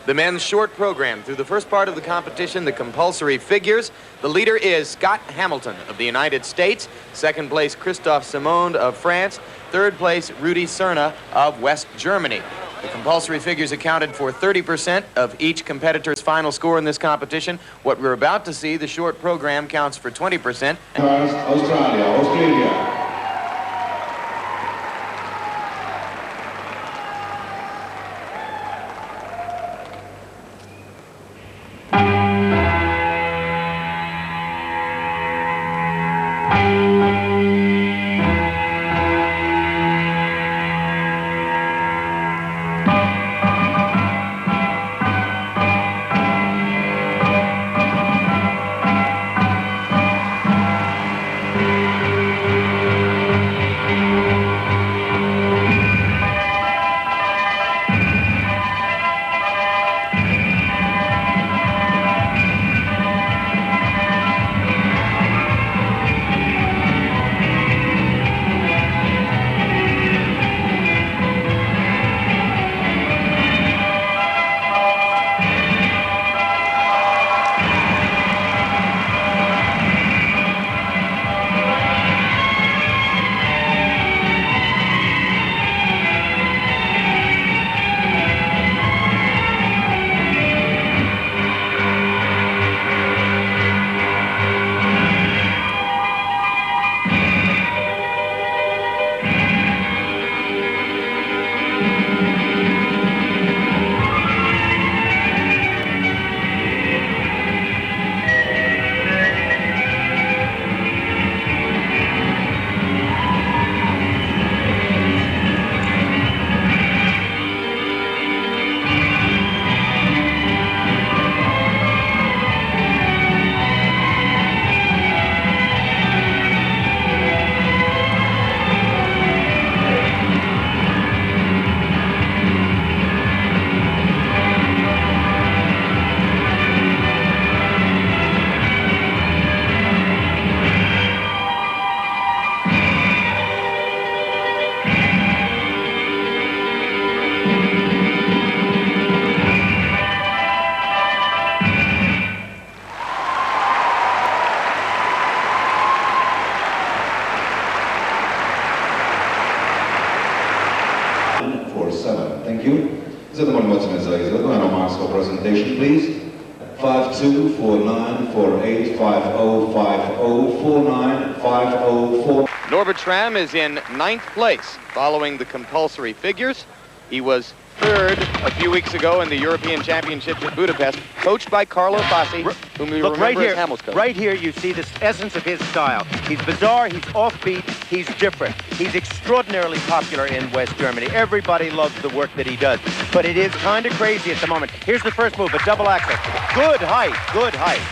The men's short program through the first part of the competition, the compulsory figures. The leader is Scott Hamilton of the United States. Second place, Kristoff Simond of France. Third place, Rudy Cerna of West Germany. The compulsory figures accounted for 30% of each competitor's final score in this competition. What we're about to see, the short program, counts for 20%. Australia. Thank you. For presentation, please. 5249485050495049. Norbert Schramm is in 9th place following the compulsory figures. He was third a few weeks ago in the European Championships at Budapest, coached by Carlo Fassi, whom you remember as Hamill's coach. Right here, you see the essence of his style. He's bizarre, he's offbeat, he's different. He's extraordinarily popular in West Germany. Everybody loves the work that he does, but it is kind of crazy at the moment. Here's the first move, a double axel. Good height, good height.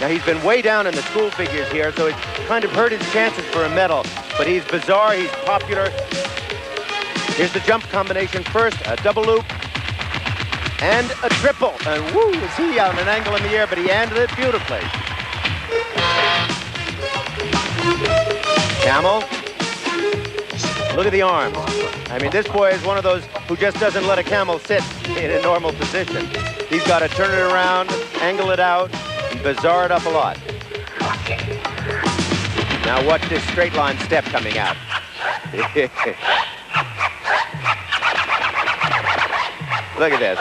Now, he's been way down in the school figures here, so it's kind of hurt his chances for a medal, but he's bizarre, he's popular. Here's the jump combination first, a double loop, and a triple. And woo, is he on an angle in the air, but he handled it beautifully. Camel. Look at the arms. I mean, this boy is one of those who just doesn't let a camel sit in a normal position. He's got to turn it around, angle it out, and bizarre it up a lot. Now watch this straight line step coming out. Look at this.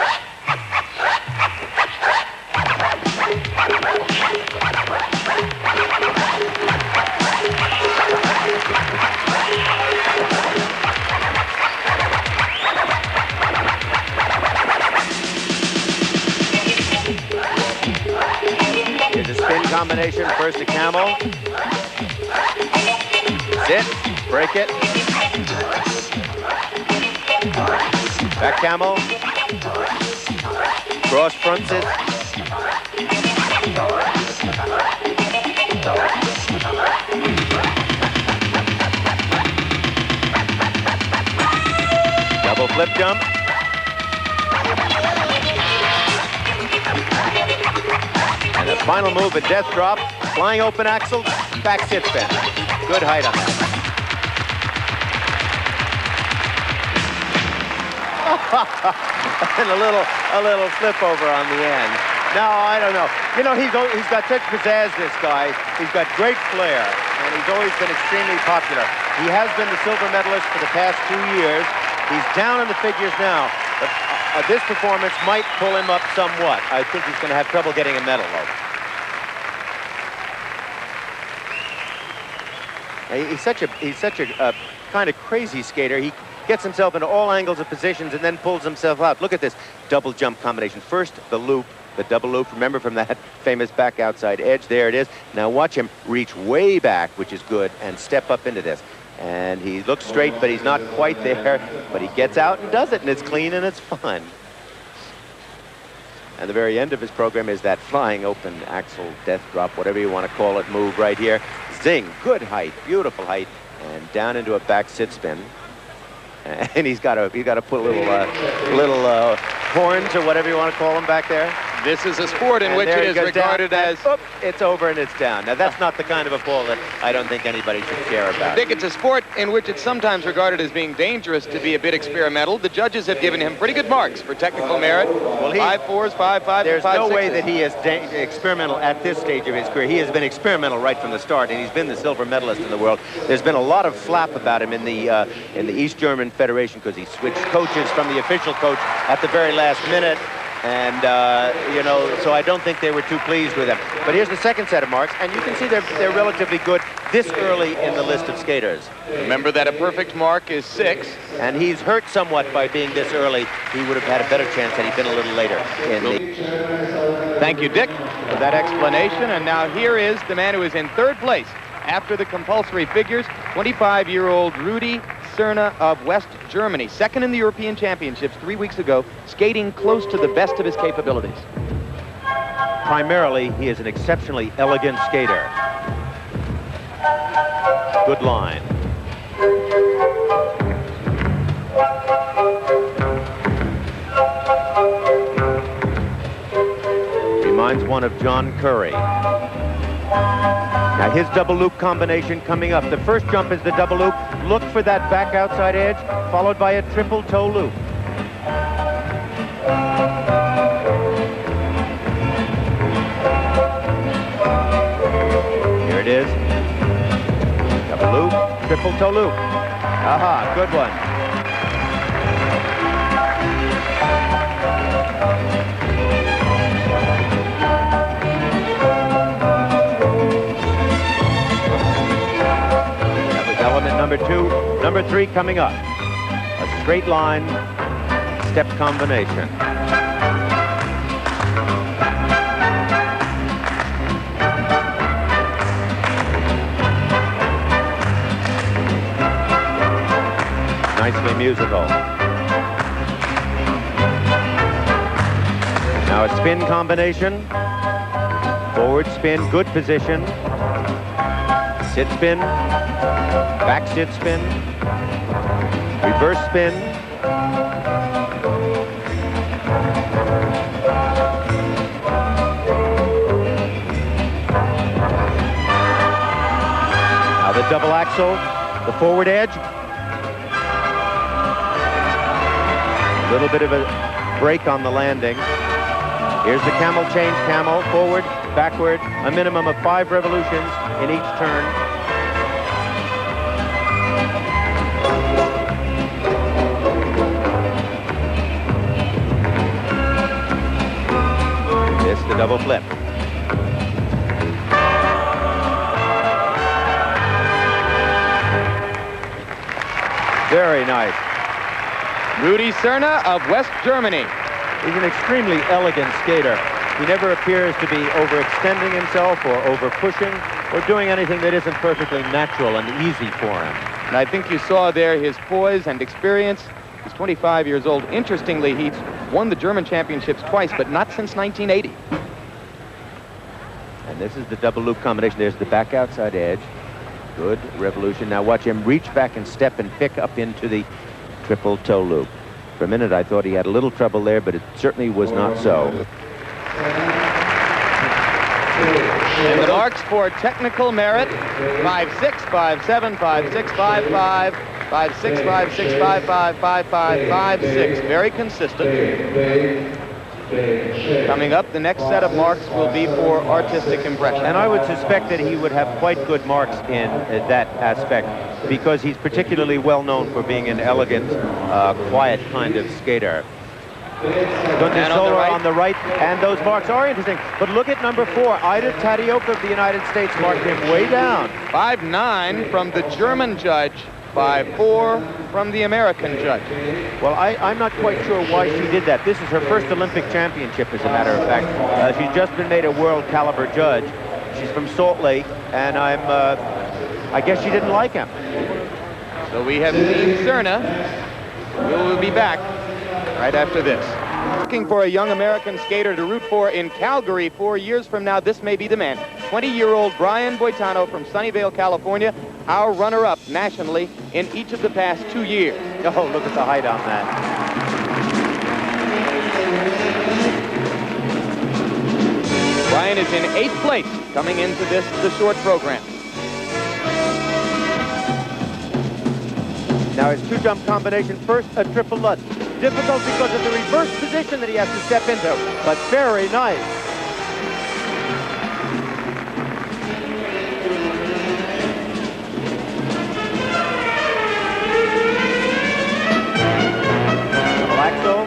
Here's a spin combination. First a camel. Sit, break it. Back camel. Cross fronts it. Double flip jump. And the final move, a death drop. Flying open axle, back sit spin. Good height on that. and a little flip over on the end. No, I don't know. You know, he's got such pizzazz, this guy. He's got great flair, and he's always been extremely popular. He has been the silver medalist for the past 2 years. He's down in the figures now, but this performance might pull him up somewhat. I think he's going to have trouble getting a medal, though. He's such a kind of crazy skater. He gets himself into all angles of positions and then pulls himself out. Look at this double jump combination. First, the loop. The double loop, remember, from that famous back outside edge. There it is. Now watch him reach way back, which is good, and step up into this. And he looks straight, but he's not quite there. But he gets out and does it, and it's clean and it's fun. And the very end of his program is that flying open axle death drop, whatever you want to call it, move right here. Zing, good height, beautiful height, and down into a back sit spin. And he's got to put a little horns or whatever you want to call them back there. This is a sport in which it is regarded as... It's over and it's down. Now, that's not the kind of a fall that I don't think anybody should care about. I think it's a sport in which it's sometimes regarded as being dangerous to be a bit experimental. The judges have given him pretty good marks for technical merit. Well, 5 4s, 5 5s, There's 5 no 6s. way that he is experimental at this stage of his career. He has been experimental right from the start, and he's been the silver medalist in the world. There's been a lot of flap about him in the East German Federation because he switched coaches from the official coach at the very last minute. And, you know, so I don't think they were too pleased with him. But here's the second set of marks, and you can see they're relatively good this early in the list of skaters. Remember that a perfect mark is 6. And he's hurt somewhat by being this early. He would have had a better chance had he been a little later in the... Thank you, Dick, for that explanation. And now here is the man who is in 3rd place after the compulsory figures, 25-year-old Rudy Cerna of West Germany, 2nd in the European Championships 3 weeks ago, skating close to the best of his capabilities. Primarily, he is an exceptionally elegant skater. Good line. Reminds one of John Curry. Now his double loop combination coming up. The first jump is the double loop. Look for that back outside edge, followed by a triple toe loop. Here it is. Double loop, triple toe loop. Aha, good one. Element number 2, number 3 coming up. A straight line step combination. Nicely musical. Now a spin combination. Forward spin, good position. Sit spin. Back sit spin, reverse spin, now the double axel, the forward edge, a little bit of a break on the landing. Here's the camel change, camel, forward, backward, a minimum of 5 revolutions in each turn. The double flip. Very nice. Rudy Cerna of West Germany. He's an extremely elegant skater. He never appears to be overextending himself or over-pushing or doing anything that isn't perfectly natural and easy for him. And I think you saw there his poise and experience. He's 25 years old. Interestingly, he's won the German championships twice, but not since 1980. And this is the double loop combination. There's the back outside edge. Good revolution. Now watch him reach back and step and pick up into the triple toe loop. For a minute, I thought he had a little trouble there, but it certainly was not so. And the marks for technical merit, 5-6, 5-7, 5-6, 5-5, 5.6, 5.6, 5.5, 5.5, 5.6. Very consistent. Coming up, the next set of marks will be for artistic impression. And I would suspect that he would have quite good marks in that aspect, because he's particularly well known for being an elegant, quiet kind of skater. On the right, and those marks are interesting. But look at number 4, Ida Tadioka of the United States marked him way down. 5.9 from the German judge, 5.4 from the American judge. Well, I'm not quite sure why she did that. This is her first Olympic championship, as a matter of fact. She's just been made a world caliber judge. She's from Salt Lake, and I guess she didn't like him. So we have seen Cerne. We will be back right after this. Looking for a young American skater to root for in Calgary 4 years from now. This may be the man. 20-year-old Brian Boitano from Sunnyvale, California, our runner-up nationally in each of the past 2 years. Oh, look at the height on that. Brian is in 8th place coming into the short program. Now his 2-jump combination, first a triple Lutz. Difficult because of the reverse position that he has to step into, but very nice. Axel.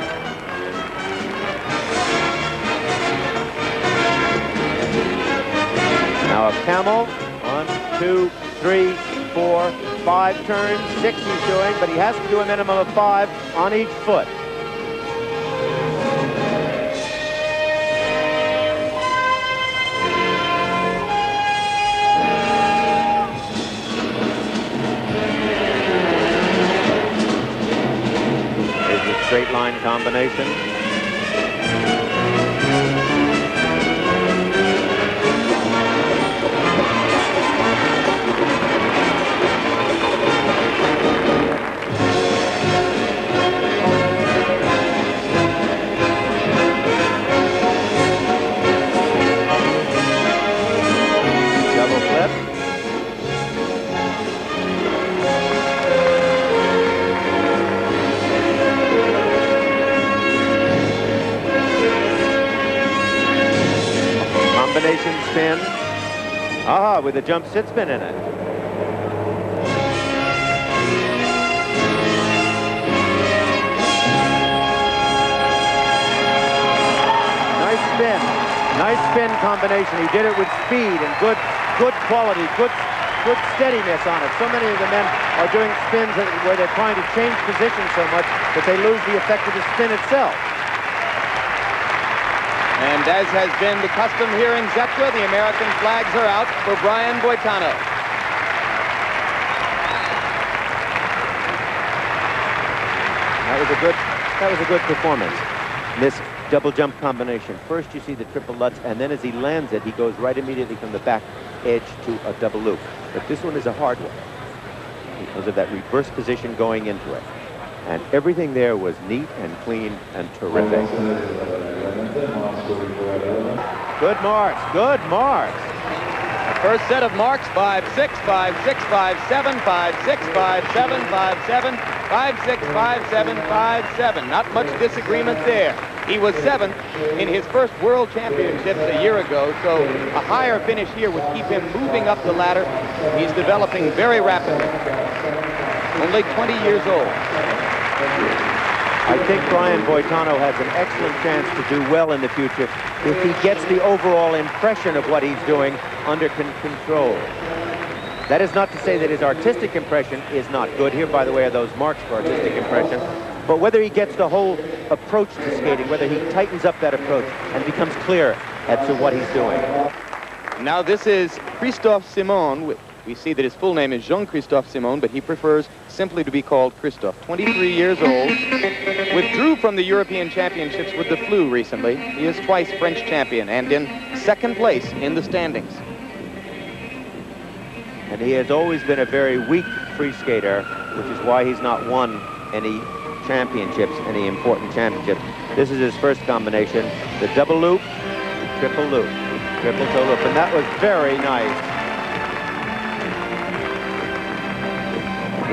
Now a camel. 1, 2, 3, 4, 5 turns, 6 he's doing, but he has to do a minimum of 5 on each foot. Here's the straight line combination. Spin. Aha, with a jump sit spin in it. Nice spin. Nice spin combination. He did it with speed and good quality, good steadiness on it. So many of the men are doing spins where they're trying to change position so much that they lose the effect of the spin itself. And as has been the custom here in Zetra, the American flags are out for Brian Boitano. That was a good performance. This double jump combination. First you see the triple Lutz, and then as he lands it, he goes right immediately from the back edge to a double loop. But this one is a hard one because of that reverse position going into it. And everything there was neat and clean and terrific. Good marks, good marks. First set of marks, 5.6, 5.6, 5.7, 5.6, 5.7, 5.7, 5.6, 5.7, 5.7. Not much disagreement there. He was 7th in his first World Championships a year ago, so a higher finish here would keep him moving up the ladder. He's developing very rapidly. Only 20 years old. I think Brian Boitano has an excellent chance to do well in the future if he gets the overall impression of what he's doing under control. That is not to say that his artistic impression is not good. Here, by the way, are those marks for artistic impression. But whether he gets the whole approach to skating, whether he tightens up that approach and becomes clear as to what he's doing. Now this is Kristoff Simond. We see that his full name is Jean-Christophe Simond, but he prefers simply to be called Kristoff. 23 years old. Withdrew from the European Championships with the flu recently. He is twice French champion and in 2nd place in the standings. And he has always been a very weak free skater, which is why he's not won any championships, any important championships. This is his first combination, the double loop, triple loop, triple toe loop, and that was very nice.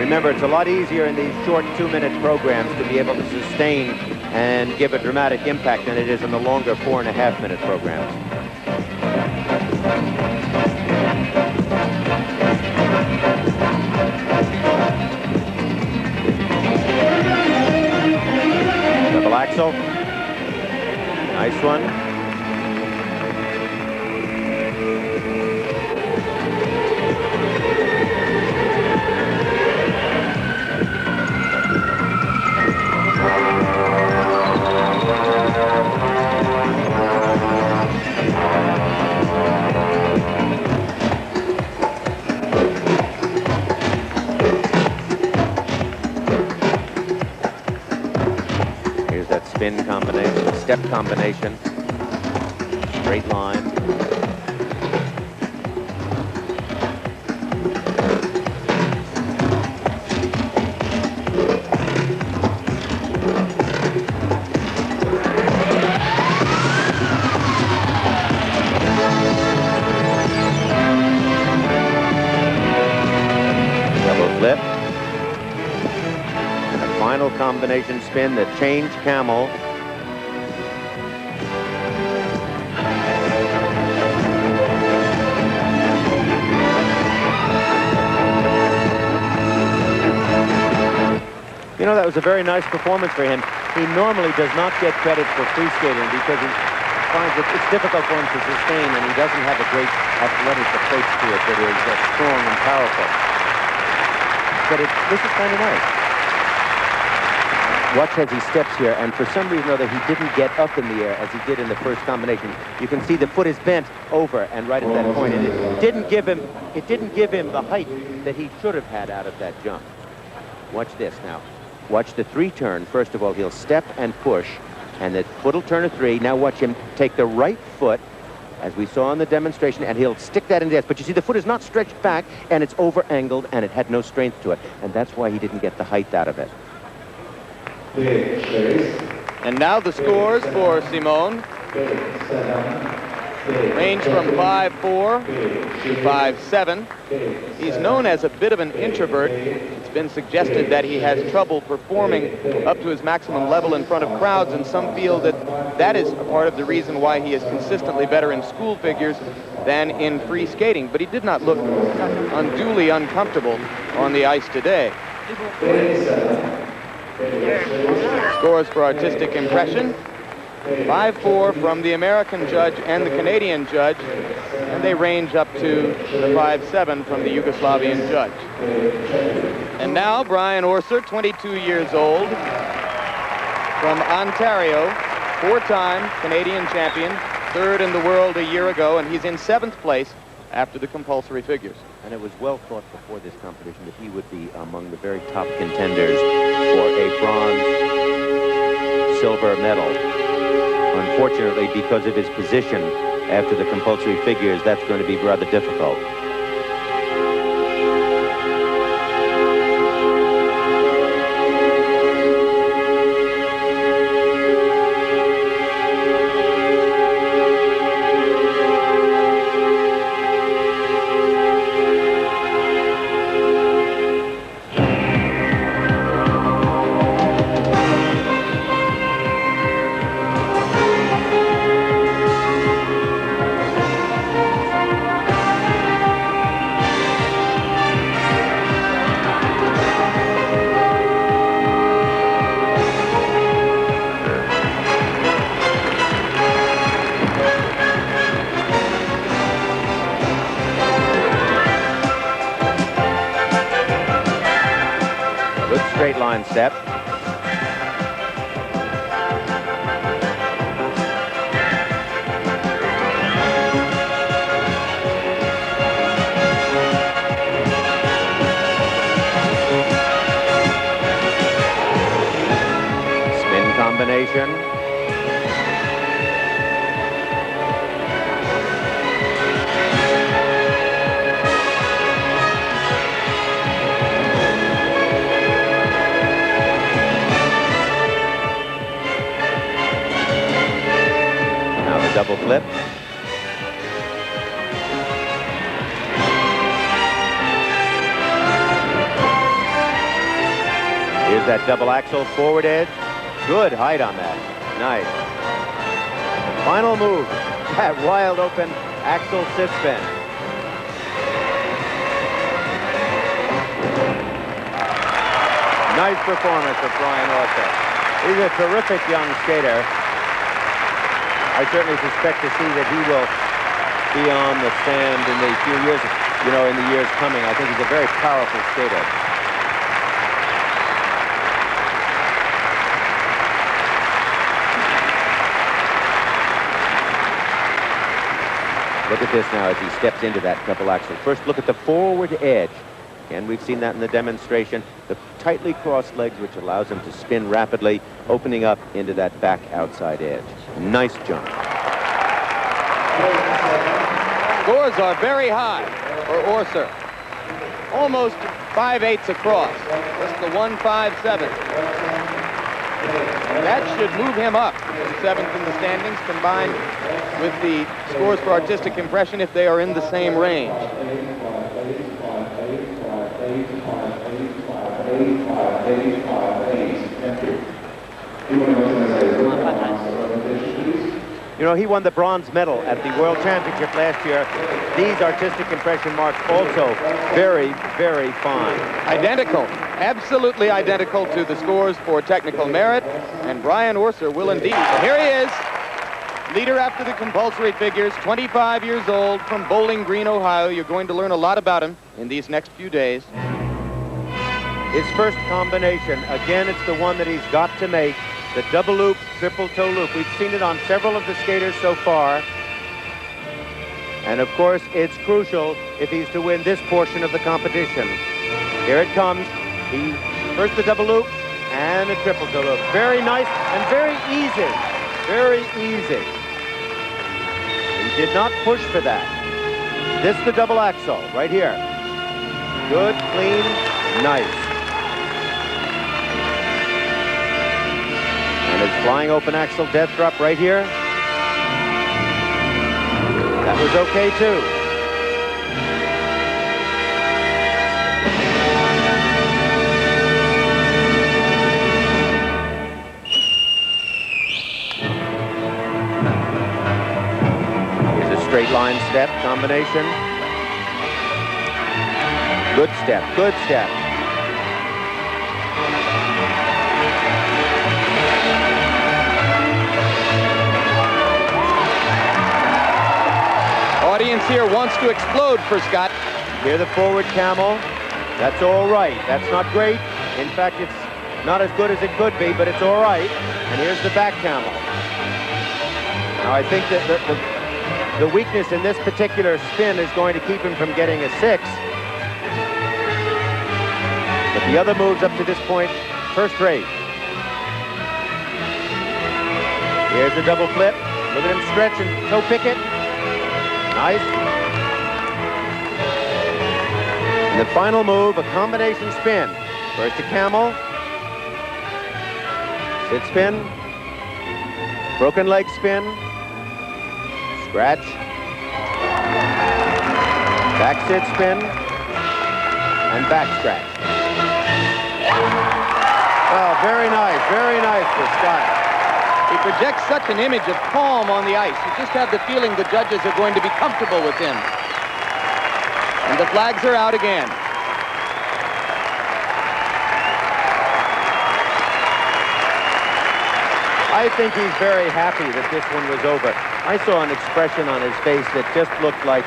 Remember, it's a lot easier in these short 2-minute programs to be able to sustain and give a dramatic impact than it is in the longer 4.5-minute programs. Double axel. Nice one. Spin combination, step combination, straight line. Double flip. And a final combination spin, the change camel. You know, that was a very nice performance for him. He normally does not get credit for free skating because he finds that it's difficult for him to sustain, and he doesn't have a great athletic approach to it that is strong and powerful. But this is kind of nice. Watch as he steps here, and for some reason or other, he didn't get up in the air as he did in the first combination. You can see the foot is bent over and right at that point, and it didn't give him the height that he should have had out of that jump. Watch this now. Watch the 3-turn. First of all, he'll step and push, and the foot will turn a 3. Now watch him take the right foot, as we saw in the demonstration, and he'll stick that in the ass. But you see, the foot is not stretched back, and it's over-angled, and it had no strength to it. And that's why he didn't get the height out of it. And now the scores for Simond range from 5-4 to 5-7. He's known as a bit of an introvert. It's been suggested that he has trouble performing up to his maximum level in front of crowds, and some feel that that is a part of the reason why he is consistently better in school figures than in free skating. But he did not look unduly uncomfortable on the ice today. Scores for artistic impression. 5-4 from the American judge and the Canadian judge, and they range up to the 5-7 from the Yugoslavian judge. And now Brian Orser, 22 years old, from Ontario, 4-time Canadian champion, 3rd in the world a year ago, and he's in 7th place after the compulsory figures. And it was well thought before this competition that he would be among the very top contenders for a bronze, silver medal. Unfortunately, because of his position after the compulsory figures, that's going to be rather difficult. Straight line step. Spin combination. Double flip. Here's that double axel forward edge. Good height on that. Nice. Final move, that wild open axel sit spin. Nice performance of Brian Orser. He's a terrific young skater. I certainly suspect to see that he will be on the stand in the few years, in the years coming. I think he's a very powerful skater. Look at this now as he steps into that double axel. First, look at the forward edge. And we've seen that in the demonstration. The tightly crossed legs, which allows him to spin rapidly, opening up into that back outside edge. Nice jump. Scores are very high for Orser. Almost 5/8 across. Just the 157. That should move him up to 7th in the standings, combined with the scores for artistic impression if they are in the same range. He won the bronze medal at the World Championship last year. These artistic impression marks also very, very fine. Identical, absolutely identical to the scores for technical merit, and Brian Orser will indeed. Here he is, leader after the compulsory figures, 25 years old, from Bowling Green, Ohio. You're going to learn a lot about him in these next few days. His first combination, again, it's the one that he's got to make. The double loop, triple toe loop. We've seen it on several of the skaters so far. And of course, it's crucial if he's to win this portion of the competition. Here it comes. First the double loop and the triple toe loop. Very nice and very easy. Very easy. He did not push for that. This the double axel right here. Good, clean, nice. And his flying open axel death drop right here. That was okay too. Here's a straight line step combination. Good step, good step. Audience here wants to explode for Scott. Here the forward camel. That's all right. That's not great. In fact, it's not as good as it could be, but it's all right. And here's the back camel. Now, I think that the weakness in this particular spin is going to keep him from getting a 6. But the other moves up to this point, first rate. Here's the double flip. Look at him stretching. Toe picket. Nice. And the final move, a combination spin. First a camel. Sit spin. Broken leg spin. Scratch. Back sit spin. And back scratch. Well, very nice for Scott. He projects such an image of calm on the ice. You just have the feeling the judges are going to be comfortable with him. And the flags are out again. I think he's very happy that this one was over. I saw an expression on his face that just looked like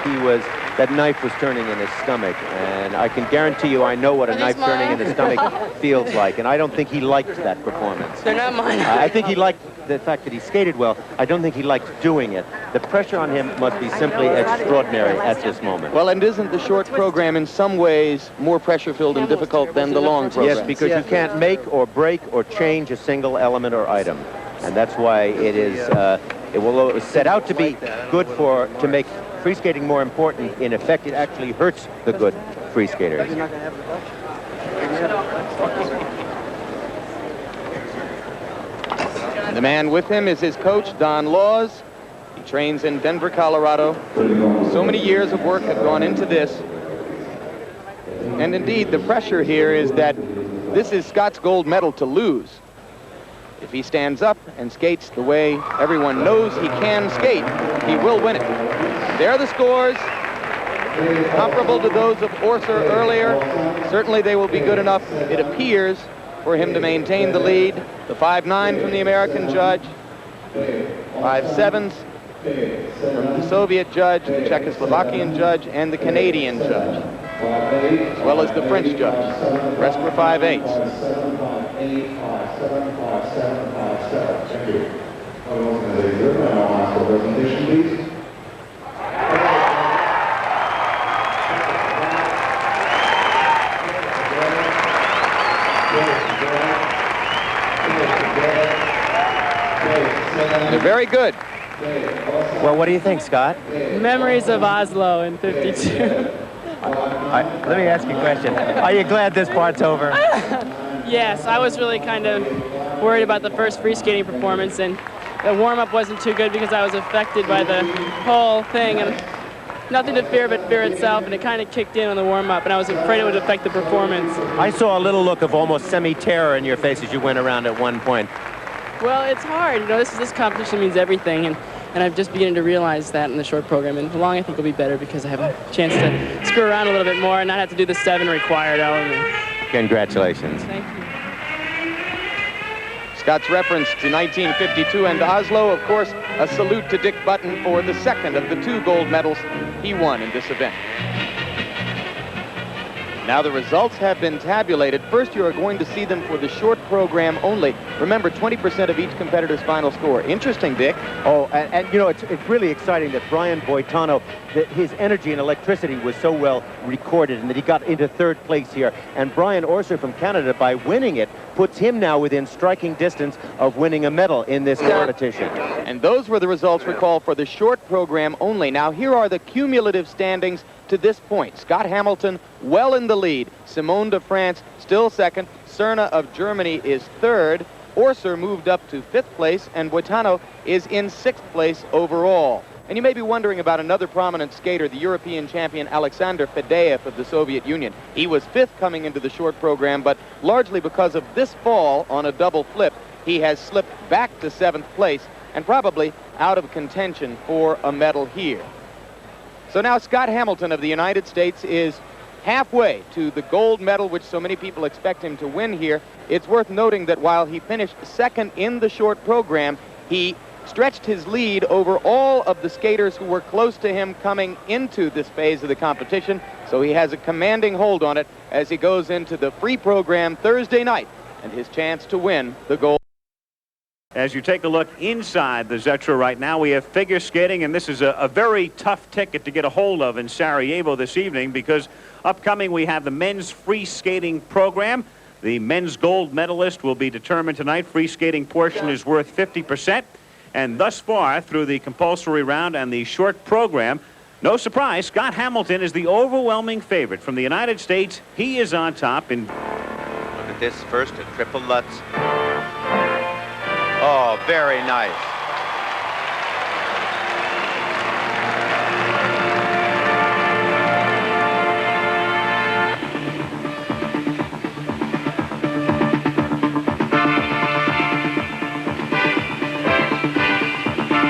that knife was turning in his stomach. And I can guarantee you, I know what a knife turning in the stomach feels like. And I don't think he liked that performance. They're not mine. I think he liked the fact that he skated well. I don't think he liked doing it. The pressure on him must be simply extraordinary at this moment. Well, and isn't the short program in some ways more pressure-filled and difficult than the long program? Yes, because you can't make or break or change a single element or item. And that's why it is, it will set out to be good to make free skating more important. In effect, it actually hurts the good free skaters. The man with him is his coach, Don Laws. He trains in Denver, Colorado. So many years of work have gone into this. And indeed, the pressure here is that This is Scott's gold medal to lose. If he stands up and skates the way everyone knows he can skate, he will win it. There are the scores, comparable to those of Orser earlier. Certainly they will be good enough, it appears, for him to maintain the lead. The 5-9 from the American judge, 5-7s from the Soviet judge, the Czechoslovakian judge, and the Canadian judge, as well as the French judge. The rest were 5-8s. They're very good. Well, what do you think, Scott? Memories of Oslo in '52. Let me ask you a question. Are you glad this part's over? Yes, I was really kind of worried about the first free skating performance, and the warm-up wasn't too good because I was affected by the whole thing, and nothing to fear but fear itself, and it kind of kicked in on the warm-up, and I was afraid it would affect the performance. I saw a little look of almost semi-terror in your face as you went around at one point. Well, it's hard. You know, this competition means everything, and I'm just beginning to realize that in the short program. And the long, I think, will be better because I have a chance to screw around a little bit more and not have to do the 7 required element. Congratulations. Thank you. Scott's reference to 1952 and Oslo, of course, a salute to Dick Button for the second of the 2 gold medals he won in this event. Now the results have been tabulated. First, you are going to see them for the short program only. Remember, 20% of each competitor's final score. Interesting, Dick. Oh, and you know, it's really exciting that Brian Boitano, that his energy and electricity was so well recorded and that he got into 3rd place here. And Brian Orser from Canada, by winning it, puts him now within striking distance of winning a medal in this competition. And those were the results, recall, for the short program only. Now, here are the cumulative standings to this point. Scott Hamilton well in the lead. Simond of France still second. Cerne of Germany is 3rd. Orser moved up to 5th place, and Boitano is in 6th place overall. And you may be wondering about another prominent skater, the European champion Alexander Fadeev of the Soviet Union. He was 5th coming into the short program, but largely because of this fall on a double flip, he has slipped back to 7th place and probably out of contention for a medal here. So now Scott Hamilton of the United States is halfway to the gold medal, which so many people expect him to win here. It's worth noting that while he finished 2nd in the short program, he stretched his lead over all of the skaters who were close to him coming into this phase of the competition. So he has a commanding hold on it as he goes into the free program Thursday night and his chance to win the gold. As you take a look inside the Zetra right now, we have figure skating, and this is a very tough ticket to get a hold of in Sarajevo this evening because upcoming we have the men's free skating program. The men's gold medalist will be determined tonight. Free skating portion is worth 50%. And thus far, through the compulsory round and the short program, no surprise, Scott Hamilton is the overwhelming favorite from the United States. He is on top. Look at this first, a triple Lutz. Oh, very nice.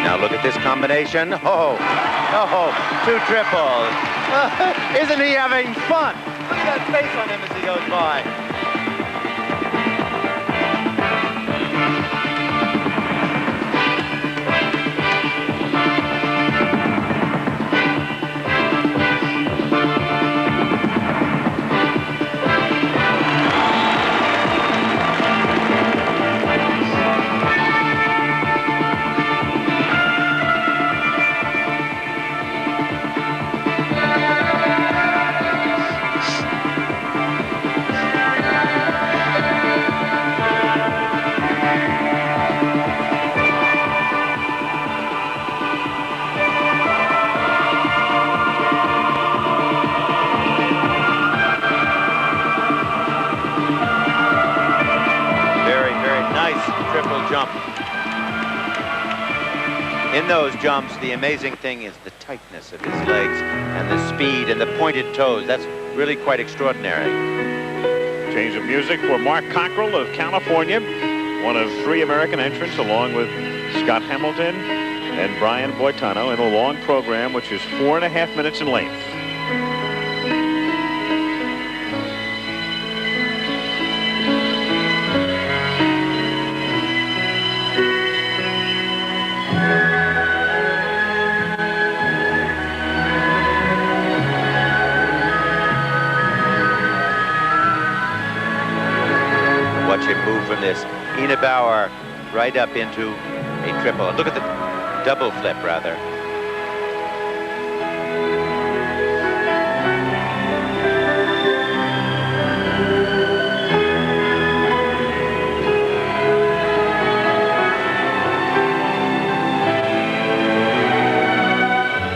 Now look at this combination. Oh, 2 triples. Isn't he having fun? Look at that face on him as he goes by. In those jumps, the amazing thing is the tightness of his legs and the speed and the pointed toes. That's really quite extraordinary. Change of music for Mark Cockerell of California, one of 3 American entrants, along with Scott Hamilton and Brian Boitano, in a long program which is 4.5 minutes in length. Watch him move from this Ina Bauer right up into a triple. And look at the double flip, rather.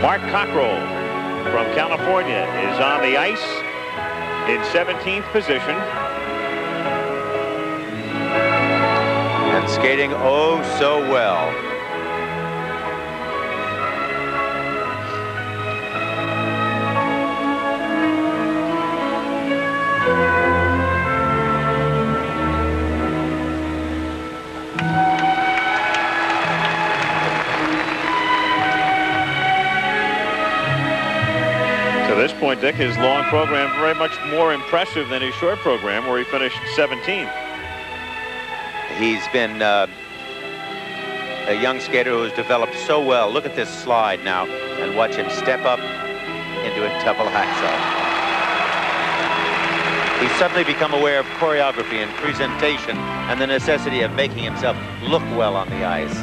Mark Cockerell from California is on the ice in 17th position. And skating oh so well. To this point, Dick, his long program very much more impressive than his short program, where he finished 17th. He's been a young skater who has developed so well. Look at this slide now, and watch him step up into a double hacksaw. He's suddenly become aware of choreography and presentation and the necessity of making himself look well on the ice.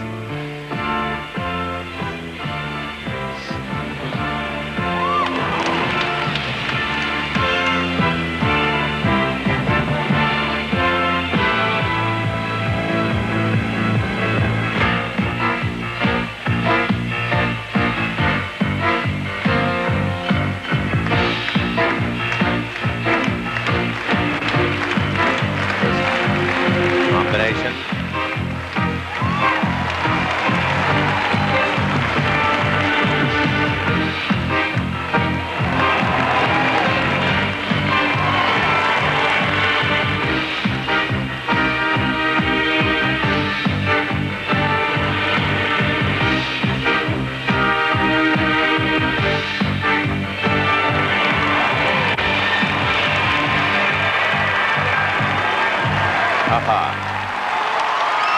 Combination.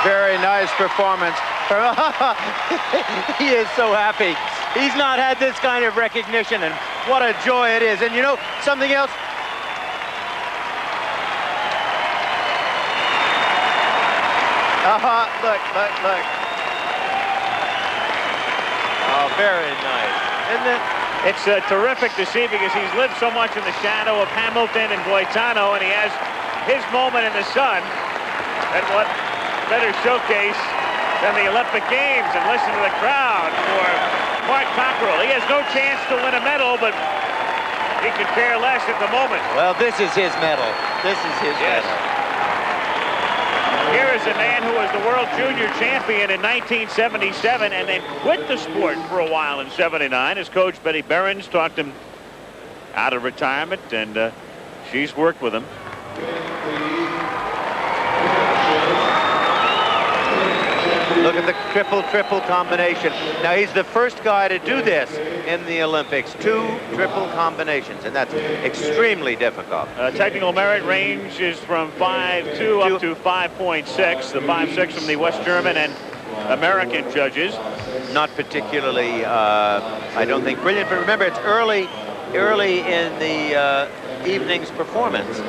Very nice performance. He is so happy. He's not had this kind of recognition, and what a joy it is. And you know, something else? Look. Oh, very nice. Isn't it? It's terrific to see, because he's lived so much in the shadow of Hamilton and Boitano, and he has his moment in the sun. And what better showcase than the Olympic Games, and listen to the crowd for Mark Cockerell. He has no chance to win a medal, but he could care less at the moment. Well, this is his medal. This is his medal. Here is a man who was the world junior champion in 1977 and then quit the sport for a while in '79. His coach, Betty Behrens, talked him out of retirement, and she's worked with him. Look at the triple combination. Now, he's the first guy to do this in the Olympics. 2 triple combinations, and that's extremely difficult. Technical merit range is from 5.2 up to 5.6. The 5.6 from the West German and American judges. Not particularly, I don't think, brilliant, but remember, it's early in the evening's performance.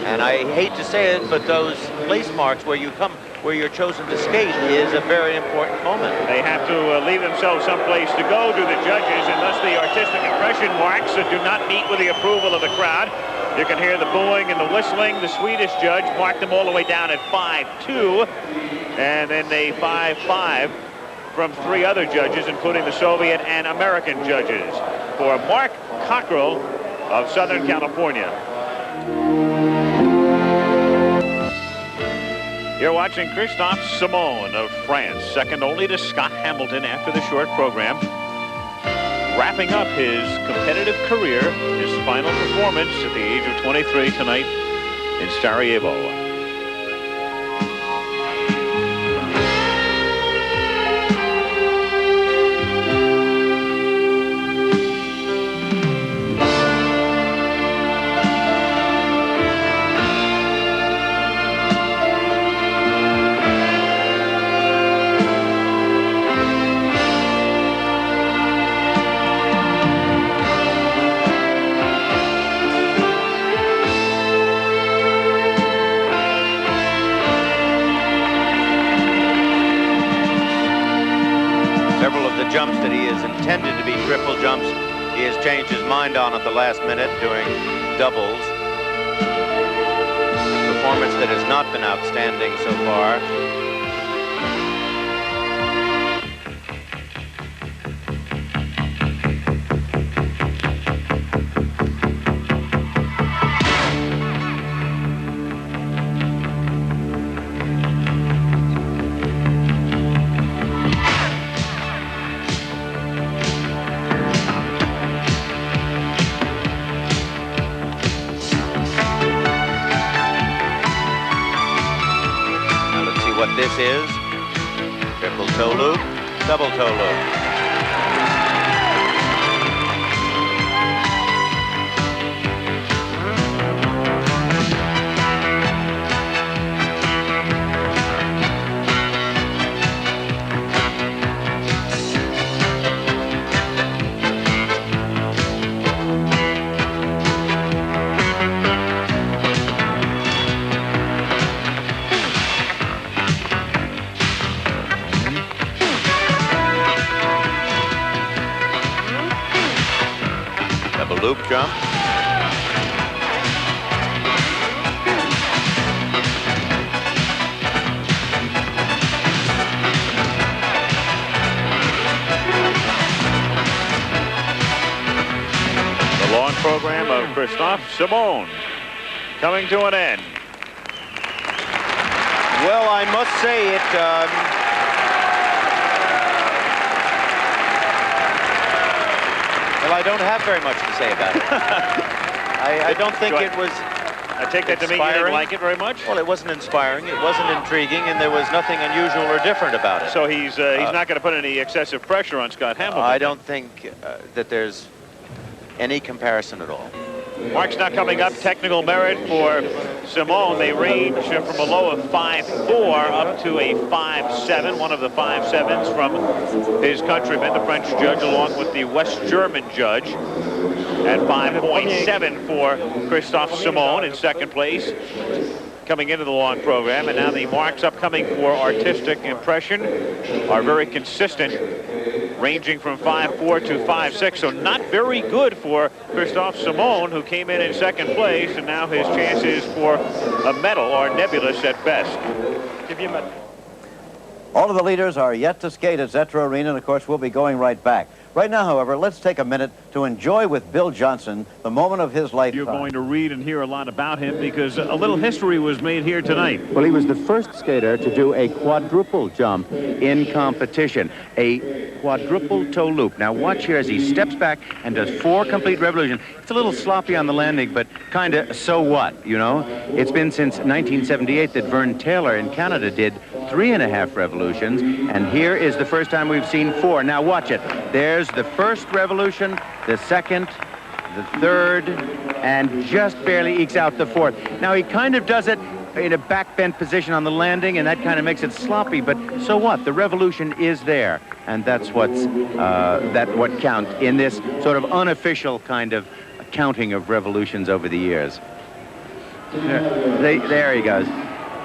And I hate to say it, but those place marks where you're chosen to skate is a very important moment. They have to leave themselves someplace to go, do the judges, and thus the artistic impression marks that do not meet with the approval of the crowd. You can hear the booing and the whistling. The Swedish judge marked them all the way down at 5.2, and then a 5.5 from 3 other judges, including the Soviet and American judges. For Mark Cockerell of Southern California. You're watching Kristoff Simond of France, second only to Scott Hamilton after the short program. Wrapping up his competitive career, his final performance at the age of 23 tonight in Sarajevo. Jumps that he is intended to be triple jumps, he has changed his mind on at the last minute doing doubles. A performance that has not been outstanding so far. This is triple toe loop, double toe loop. Loop jump. The long program of Kristoff Simond coming to an end. Well, I must say it. Well, I don't have very much to say about it. I don't think it was I take that to mean you didn't like it very much? Well, it wasn't inspiring, it wasn't intriguing, and there was nothing unusual or different about it. So he's not going to put any excessive pressure on Scott Hamilton. I don't think that there's any comparison at all. Mark's now coming up. Technical merit for Simond. They range from a low of 5.4 up to a 5.7. One of the 5.7s from his countryman, the French judge, along with the West German judge. At 5.7 for Kristoff Simond in second place, coming into the long program. And now the marks upcoming for artistic impression are very consistent, ranging from 5.4 to 5.6, so not very good for Kristoff Simond, who came in second place, and now his chances for a medal are nebulous at best. Give you a medal. All of the leaders are yet to skate at Zetra Arena, and of course we'll be going right back. Right now, however, let's take a minute to enjoy with Bill Johnson the moment of his lifetime. You're going to read and hear a lot about him because a little history was made here tonight. Well, he was the first skater to do a quadruple jump in competition, a quadruple toe loop. Now watch here as he steps back and does 4 complete revolutions. It's a little sloppy on the landing, but kind of so what, you know? It's been since 1978 that Vern Taylor in Canada did 3.5 revolutions, and here is the first time we've seen 4. Now watch it. There's the first revolution, the second, the third, and just barely ekes out the 4th. Now he kind of does it in a back-bent position on the landing, and that kind of makes it sloppy, but so what? The revolution is there, and that's what counts in this sort of unofficial kind of counting of revolutions over the years. There he goes.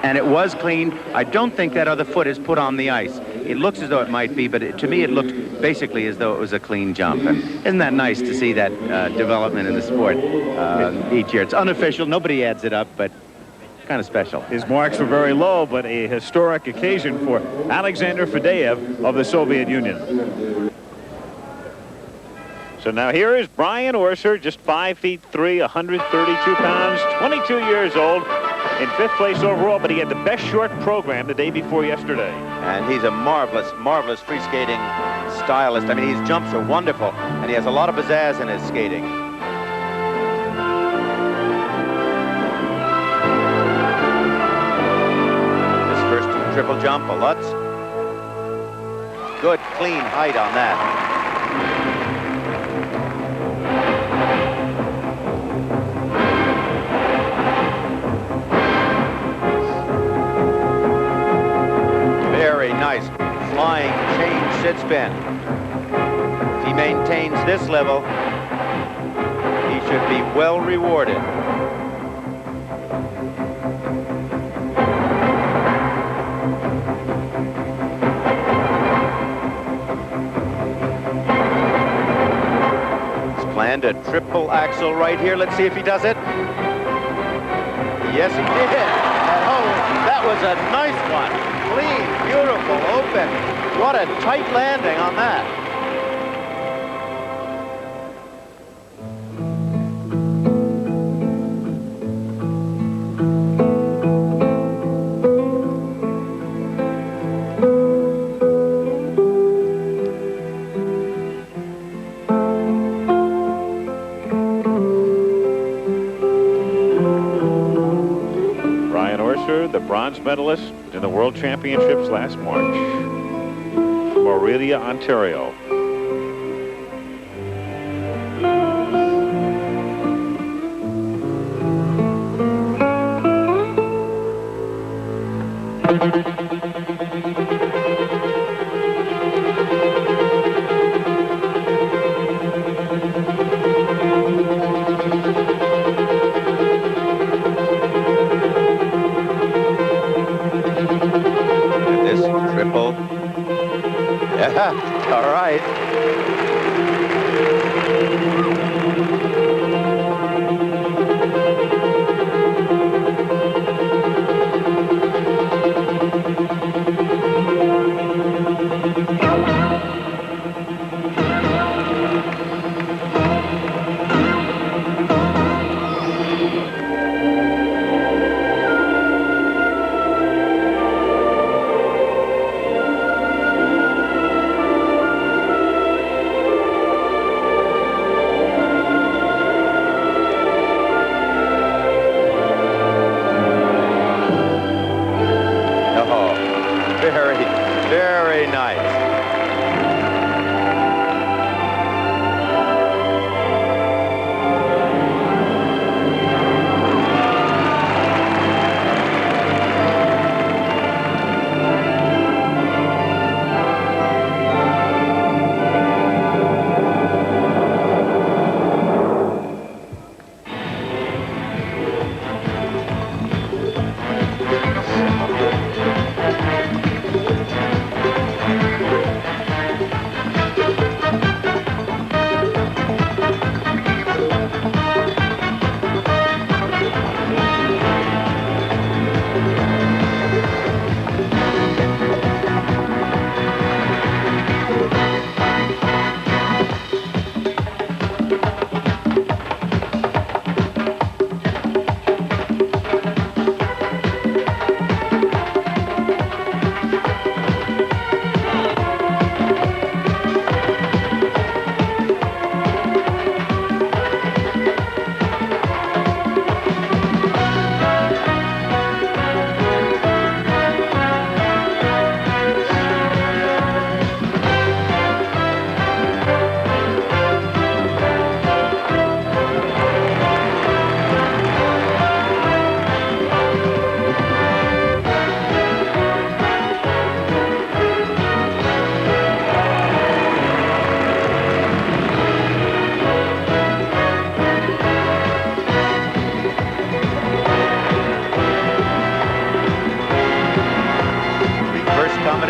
And it was clean. I don't think that other foot is put on the ice. It looks as though it might be, but to me it looked basically as though it was a clean jump. And isn't that nice to see that development in the sport each year? It's unofficial, nobody adds it up, but kind of special. His marks were very low, but a historic occasion for Alexander Fadeev of the Soviet Union. So now here is Brian Orser, just 5'3", 132 pounds, 22 years old. In 5th place overall, but he had the best short program the day before yesterday. And he's a marvelous, marvelous free skating stylist. I mean, his jumps are wonderful, and he has a lot of pizzazz in his skating. triple jump, a Lutz. Good, clean height on that. Very nice flying chain sit spin. If he maintains this level, he should be well rewarded. He's planned a triple axel right here. Let's see if he does it. Yes, he did. And oh, that was a nice one. Clean, beautiful, open. What a tight landing on that. Brian Orser, the bronze medalist in the World Championships last March. From Orillia, Ontario. This triple. Yeah, all right. Very nice.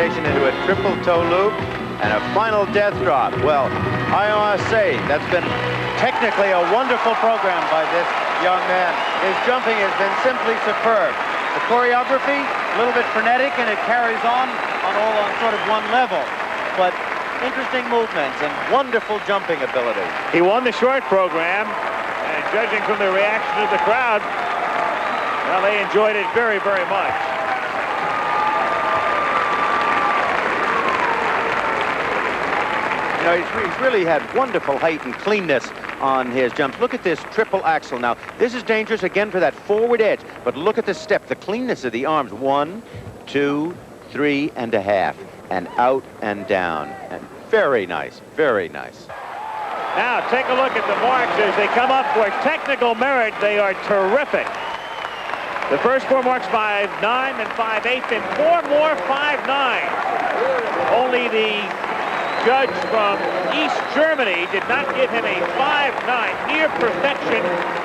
Into a triple toe loop and a final death drop. Well, I want to say that's been technically a wonderful program by this young man. His jumping has been simply superb. The choreography, a little bit frenetic, and it carries on sort of one level. But interesting movements and wonderful jumping ability. He won the short program, and judging from the reaction of the crowd, well, they enjoyed it very, very much. You know, he's really had wonderful height and cleanness on his jumps. Look at this triple axel. Now, this is dangerous again for that forward edge, but look at the step, the cleanness of the arms. 1, 2, 3.5, and out and down. And very nice, very nice. Now take a look at the marks as they come up for technical merit. They are terrific. The first 4 marks 5.9 and 5.8, and 4 more 5.9. Only the judge from East Germany did not give him a 5.9, near perfection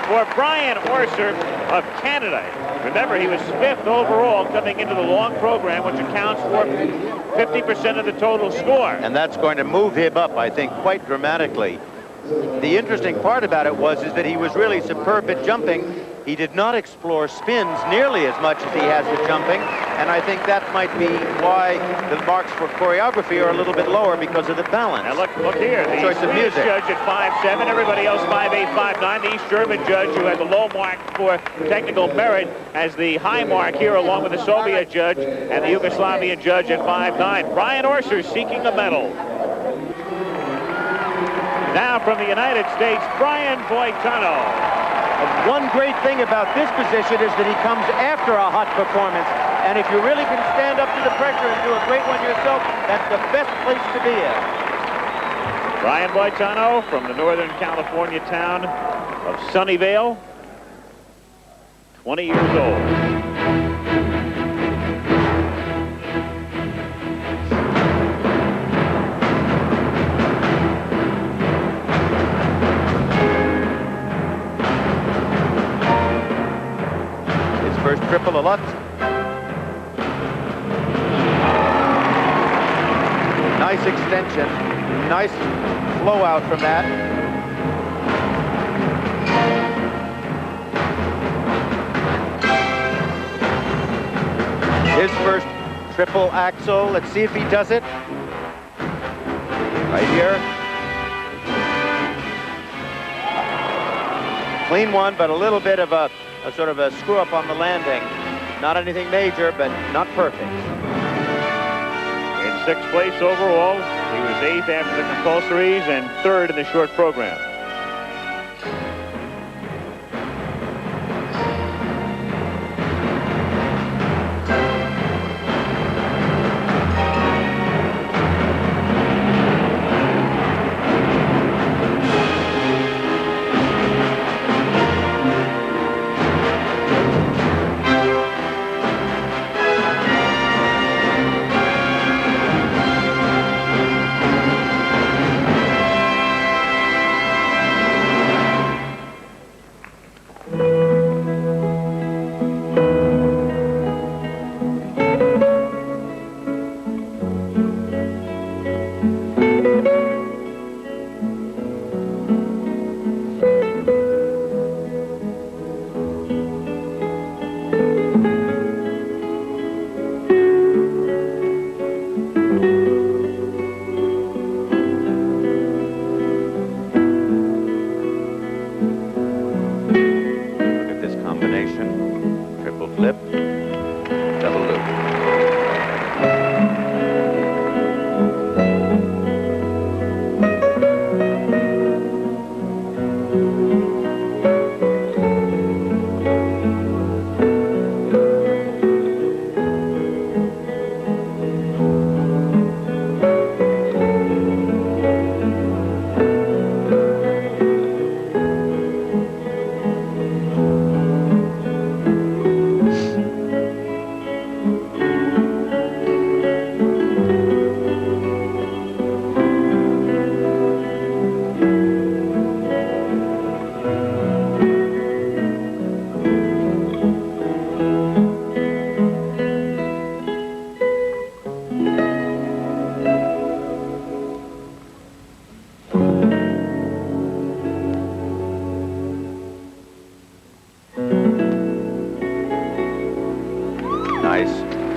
for Brian Orser of Canada. Remember, he was 5th overall coming into the long program, which accounts for 50% of the total score. And that's going to move him up, I think, quite dramatically. The interesting part about it was that he was really superb at jumping. He did not explore spins nearly as much as he has with jumping, and I think that might be why the marks for choreography are a little bit lower, because of the balance. Now look here, the choice of Swedish music. judge at 5.7, everybody else 5.8, 5.9. The East German judge, who had the low mark for technical merit, has the high mark here, along with the Soviet judge and the Yugoslavian judge at 5.9. Brian Orser seeking a medal. Now from the United States, Brian Boitano. One great thing about this position is that he comes after a hot performance. And if you really can stand up to the pressure and do a great one yourself, that's the best place to be in. Brian Boitano from the Northern California town of Sunnyvale, 20 years old. First triple a lot. Nice extension. Nice flow out from that. His first triple axel. Let's see if he does it. Right here. Clean one, but a little bit of a sort of a screw up on the landing. Not anything major, but not perfect. In 6th place overall, he was 8th after the compulsories and 3rd in the short program.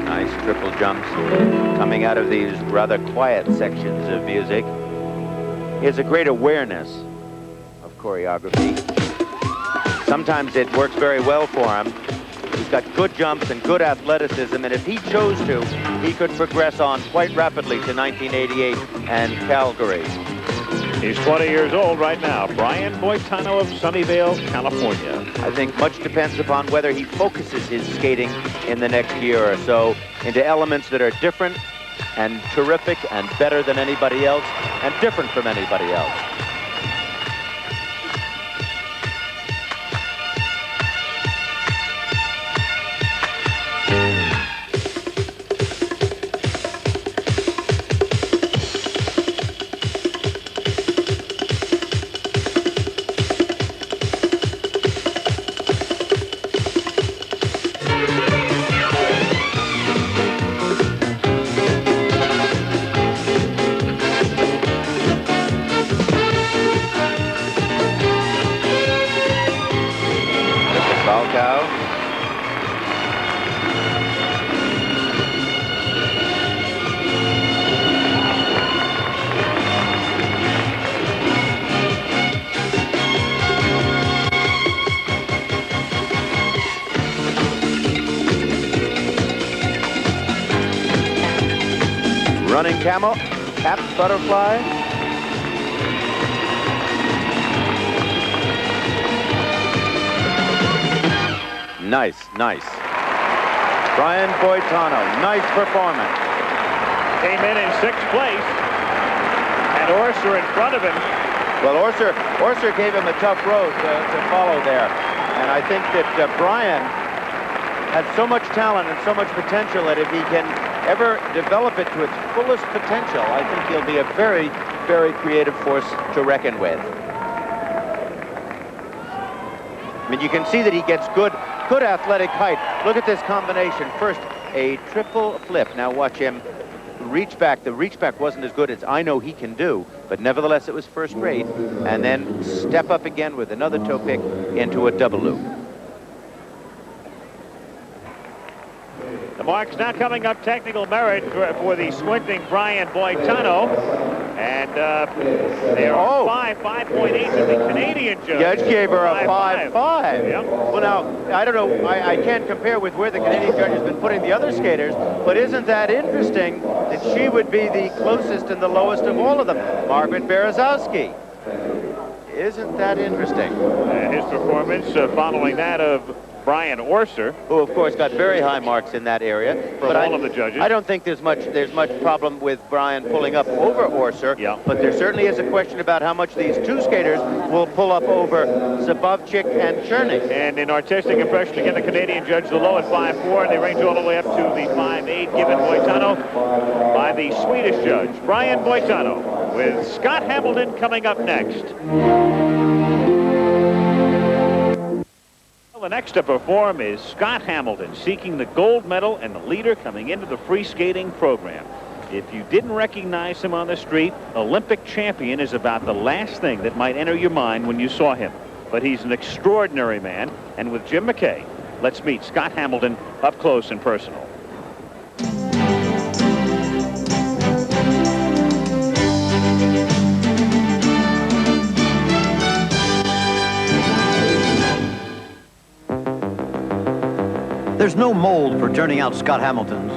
Nice triple jumps coming out of these rather quiet sections of music. He has a great awareness of choreography. Sometimes it works very well for him. He's got good jumps and good athleticism, and if he chose to, he could progress on quite rapidly to 1988 and Calgary. He's 20 years old right now. Brian Boitano of Sunnyvale, California. I think much depends upon whether he focuses his skating in the next year or so. into elements that are different and terrific and better than anybody else and different from anybody else. Running camel, cap butterfly. Nice, nice. Brian Boitano, nice performance. Came in 6th place, and Orser in front of him. Well, Orser gave him a tough road to follow there, and I think that Brian has so much talent and so much potential that if he can ever develop it to its fullest potential, I think he'll be a very, very creative force to reckon with. I mean, you can see that he gets good athletic height. Look at this combination. First, a triple flip. Now watch him reach back. The reach back wasn't as good as I know he can do, but nevertheless it was first rate. And then step up again with another toe pick into a double loop. The marks now coming up, technical merit for the squinting Brian Boitano. And there are 5.8 to the Canadian judge. Judge gave her a 5.5. Yep. Well, now, I don't know, I can't compare with where the Canadian judge has been putting the other skaters, but isn't that interesting that she would be the closest and the lowest of all of them? Margaret Berezowski. Isn't that interesting? His performance following that of Brian Orser, who of course got very high marks in that area. From all of the judges. I don't think there's much problem with Brian pulling up over Orser. Yeah. But there certainly is a question about how much these two skaters will pull up over Sabovcik and Cerne. And in artistic impression, again, the Canadian judge the low at 5.4, and they range all the way up to the 5.8 given Boitano by the Swedish judge. Brian Boitano with Scott Hamilton coming up next. The next to perform is Scott Hamilton, seeking the gold medal and the leader coming into the free skating program. If you didn't recognize him on the street, Olympic champion is about the last thing that might enter your mind when you saw him. But he's an extraordinary man, and with Jim McKay, let's meet Scott Hamilton up close and personal. There's no mold for turning out Scott Hamiltons.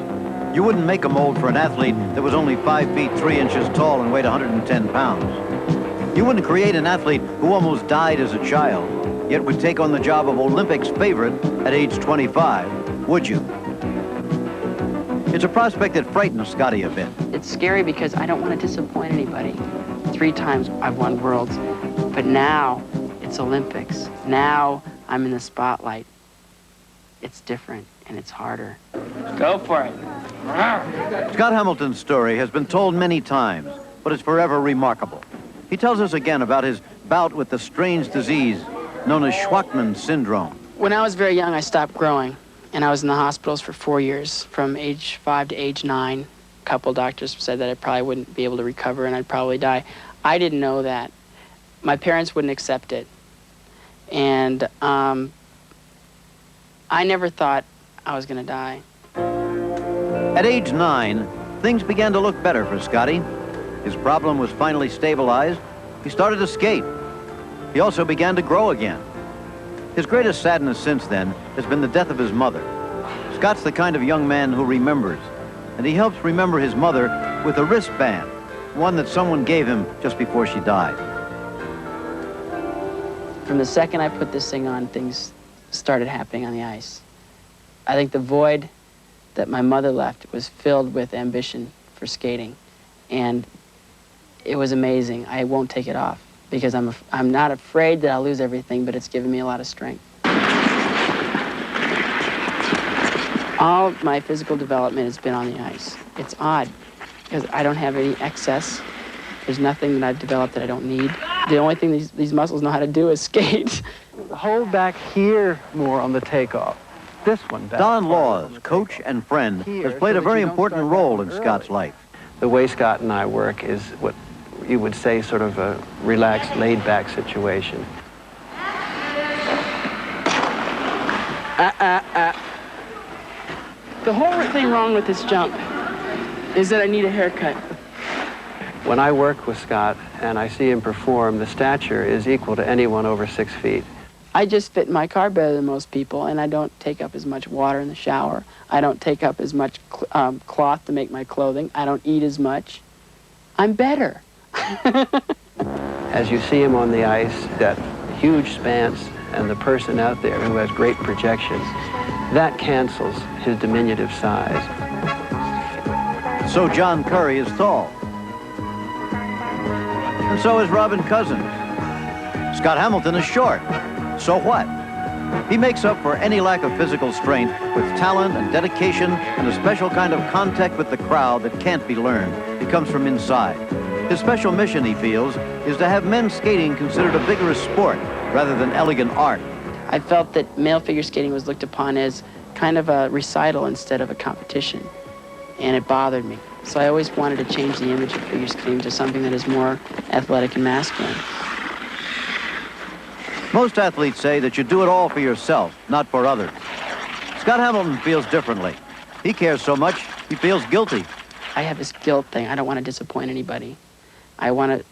You wouldn't make a mold for an athlete that was only 5 feet 3 inches tall and weighed 110 pounds. You wouldn't create an athlete who almost died as a child, yet would take on the job of Olympics favorite at age 25, would you? It's a prospect that frightens Scotty a bit. It's scary because I don't want to disappoint anybody. 3 times I've won worlds, but now it's Olympics. Now I'm in the spotlight. It's different, and it's harder. Go for it. Scott Hamilton's story has been told many times, but it's forever remarkable. He tells us again about his bout with the strange disease known as Schwachman syndrome. When I was very young, I stopped growing, and I was in the hospitals for 4 years, from age 5 to age 9. A couple doctors said that I probably wouldn't be able to recover and I'd probably die. I didn't know that. My parents wouldn't accept it. And I never thought I was going to die. At age 9, things began to look better for Scotty. His problem was finally stabilized. He started to skate. He also began to grow again. His greatest sadness since then has been the death of his mother. Scott's the kind of young man who remembers, and he helps remember his mother with a wristband, one that someone gave him just before she died. From the second I put this thing on, things started happening on the ice. I think the void that my mother left was filled with ambition for skating, and it was amazing. I won't take it off because I'm not afraid that I'll lose everything, but it's given me a lot of strength. All of my physical development has been on the ice. It's odd because I don't have any excess. There's nothing that I've developed that I don't need. The only thing these muscles know how to do is skate. Hold back here more on the takeoff. This one back. Don Laws, coach and friend, has played a very important role in Scott's life. The way Scott and I work is what you would say sort of a relaxed, laid-back situation. The whole thing wrong with this jump is that I need a haircut. When I work with Scott and I see him perform, the stature is equal to anyone over 6 feet. I just fit in my car better than most people, and I don't take up as much water in the shower. I don't take up as much cloth to make my clothing. I don't eat as much. I'm better. As you see him on the ice, that huge stance and the person out there who has great projections, that cancels his diminutive size. So John Curry is tall. And so is Robin Cousins. Scott Hamilton is short. So what? He makes up for any lack of physical strength with talent and dedication and a special kind of contact with the crowd that can't be learned. It comes from inside. His special mission, he feels, is to have men's skating considered a vigorous sport rather than elegant art. I felt that male figure skating was looked upon as kind of a recital instead of a competition, and it bothered me. So I always wanted to change the image of figure skating to something that is more athletic and masculine. Most athletes say that you do it all for yourself, not for others. Scott Hamilton feels differently. He cares so much, he feels guilty. I have this guilt thing. I don't want to disappoint anybody. I want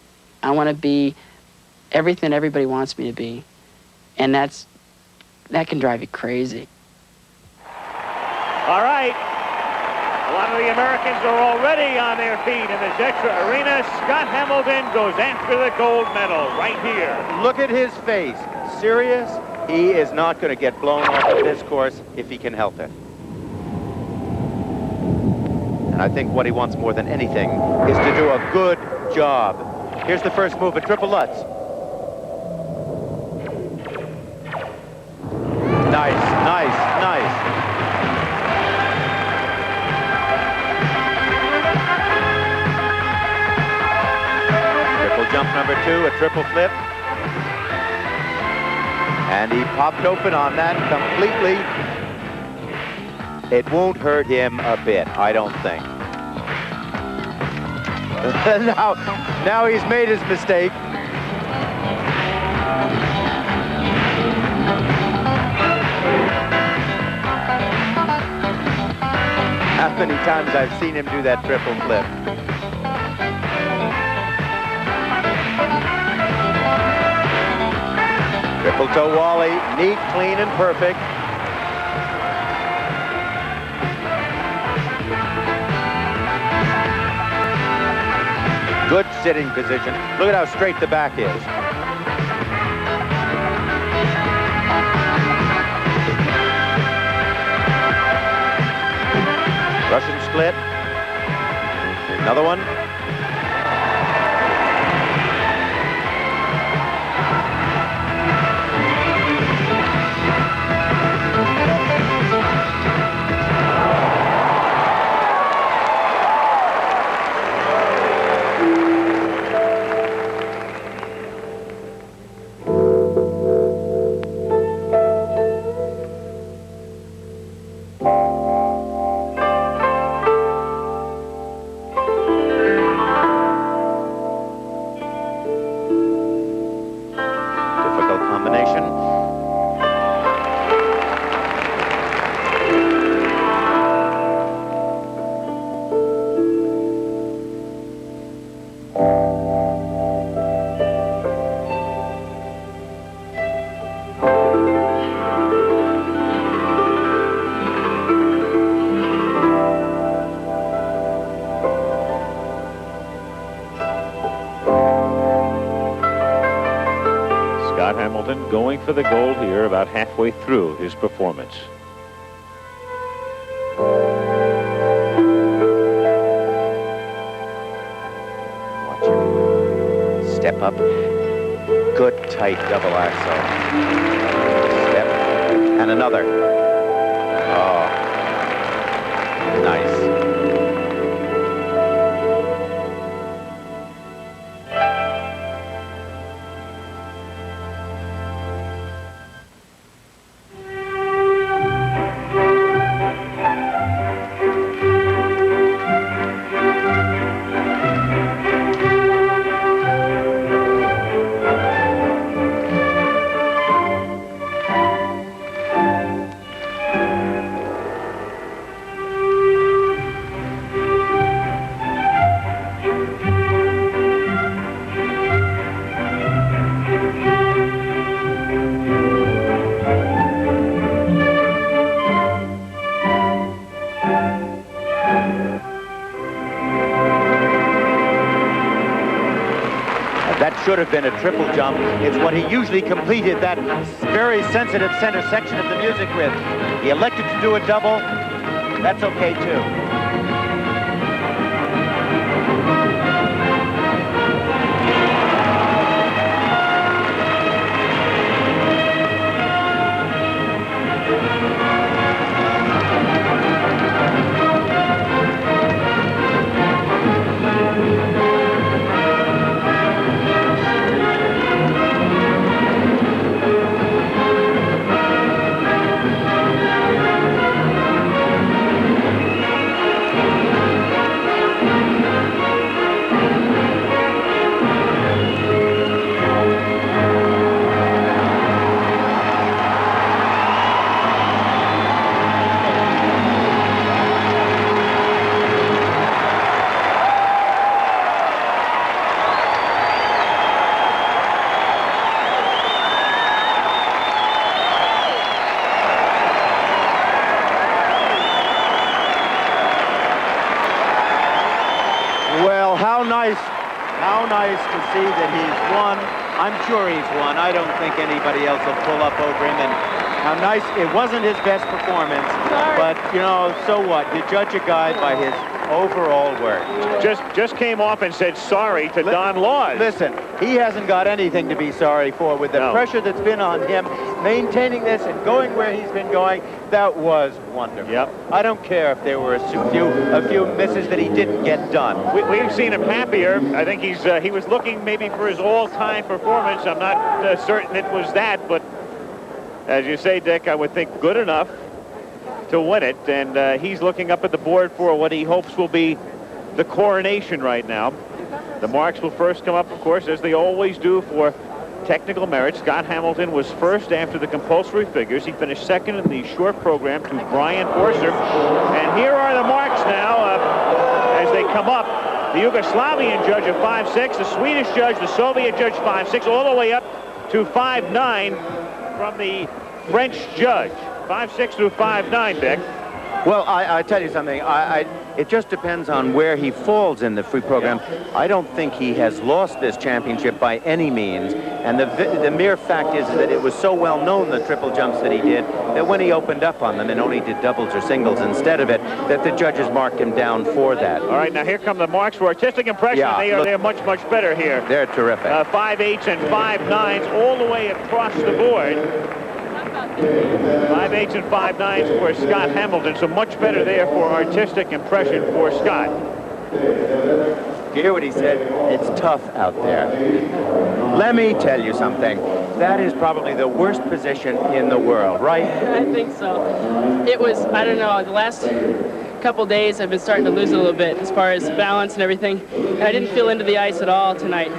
to be everything everybody wants me to be, and that can drive you crazy. All right. A lot of the Americans are already on their feet in the Zetra Arena. Scott Hamilton goes after the gold medal right here. Look at his face. Serious? He is not going to get blown off of this course if he can help it. And I think what he wants more than anything is to do a good job. Here's the first move, a triple Lutz. Nice, nice, nice. Jump number 2, a triple flip. And he popped open on that completely. It won't hurt him a bit, I don't think. now he's made his mistake. How many times I've seen him do that triple flip. Triple toe Wally, neat, clean, and perfect. Good sitting position. Look at how straight the back is. Russian split. Another one. Going for the gold here about halfway through his performance. up. Good, tight double axel. Step, and another. Oh, nice. Should have been a triple jump. It's what he usually completed that very sensitive center section of the music with. He elected to do a double. That's okay too. How nice to see that he's won. I'm sure he's won. I don't think anybody else will pull up over him. And how nice. It wasn't his best performance, but, you know, so what? You judge a guy by his overall work. Just came off and said sorry to Don Laws. Listen, he hasn't got anything to be sorry for with the pressure that's been on him, maintaining this and going where he's been going. That was wonderful. Yep. I don't care if there were a few misses that he didn't get done. We've seen him happier. I think he was looking maybe for his all-time performance. I'm not certain it was that, but as you say, Dick, I would think good enough to win it, and he's looking up at the board for what he hopes will be the coronation right now. The marks will first come up, of course, as they always do, for technical merit. Scott Hamilton was first after the compulsory figures. He finished second in the short program to Brian Orser. And here are the marks now as they come up. The Yugoslavian judge of 5'6", the Swedish judge, the Soviet judge 5'6", all the way up to 5'9" from the French judge. 5'6" through 5'9", Dick. Well, I tell you something. It just depends on where he falls in the free program. I don't think he has lost this championship by any means. And the mere fact is that it was so well known, the triple jumps that he did, that when he opened up on them and only did doubles or singles instead of it, that the judges marked him down for that. All right, now here come the marks for artistic impression. Yeah, they're much better here. They're terrific. 5'8" and 5'9" all the way across the board. 5'8" and 5'9" for Scott Hamilton, so much better there for artistic impression for Scott. You hear what he said? It's tough out there. Let me tell you something. That is probably the worst position in the world, right? I think so. It was, I don't know, the last couple days I've been starting to lose a little bit as far as balance and everything. And I didn't feel into the ice at all tonight.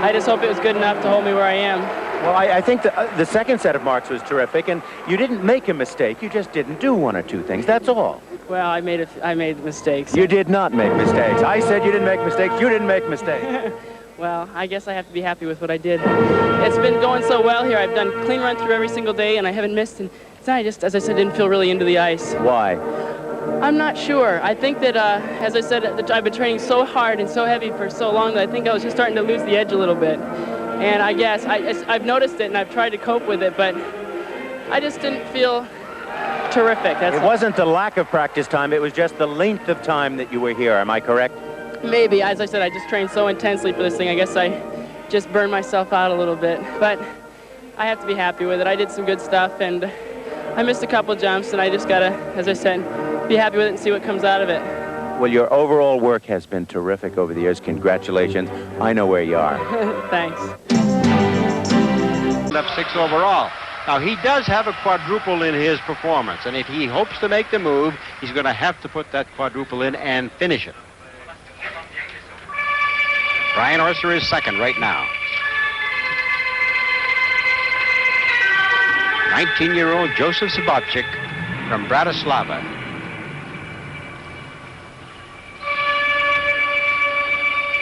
I just hope it was good enough to hold me where I am. Well, I think the second set of marks was terrific, and you didn't make a mistake. You just didn't do one or two things. That's all. Well, I made mistakes. You did not make mistakes. I said you didn't make mistakes. You didn't make mistakes. Well, I guess I have to be happy with what I did. It's been going so well here. I've done clean run through every single day, and I haven't missed. And tonight, I just, as I said, didn't feel really into the ice. Why? I'm not sure. I think that, as I said, I've been training so hard and so heavy for so long that I think I was just starting to lose the edge a little bit. And I guess I've noticed it, and I've tried to cope with it, but I just didn't feel terrific. It wasn't the lack of practice time. It was just the length of time that you were here. Am I correct? Maybe. As I said, I just trained so intensely for this thing. I guess I just burn myself out a little bit. But I have to be happy with it. I did some good stuff, and I missed a couple jumps, and I just got to, as I said, be happy with it and see what comes out of it. Well, your overall work has been terrific over the years. Congratulations. I know where you are. Thanks. Up 6 overall. Now, he does have a quadruple in his performance, and if he hopes to make the move, he's going to have to put that quadruple in and finish it. Brian Orser is second right now. 19-year-old Jozef Sabovčík from Bratislava.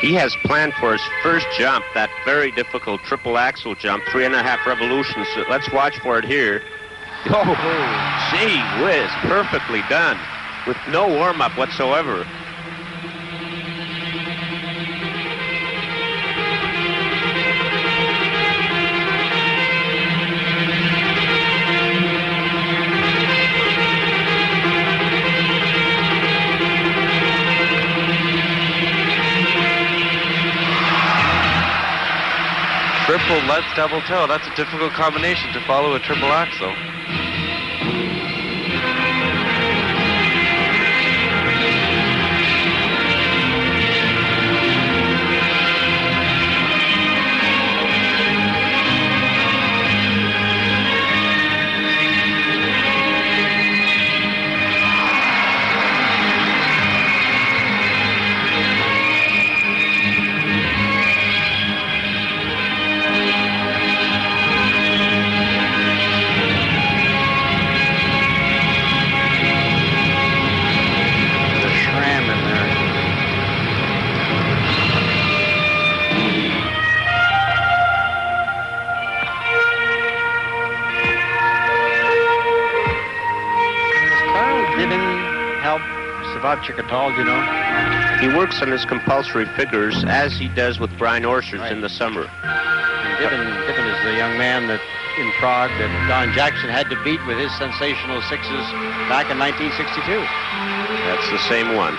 He has planned for his first jump, that very difficult triple axel jump, 3.5 revolutions. So let's watch for it here. Oh, gee whiz, perfectly done, with no warm-up whatsoever. Triple lutz double toe. That's a difficult combination to follow a triple axel. Sabovcik at all, you know? He works on his compulsory figures as he does with Brian Orser's in the summer. And Diven is the young man that in Prague that Don Jackson had to beat with his sensational sixes back in 1962. That's the same one.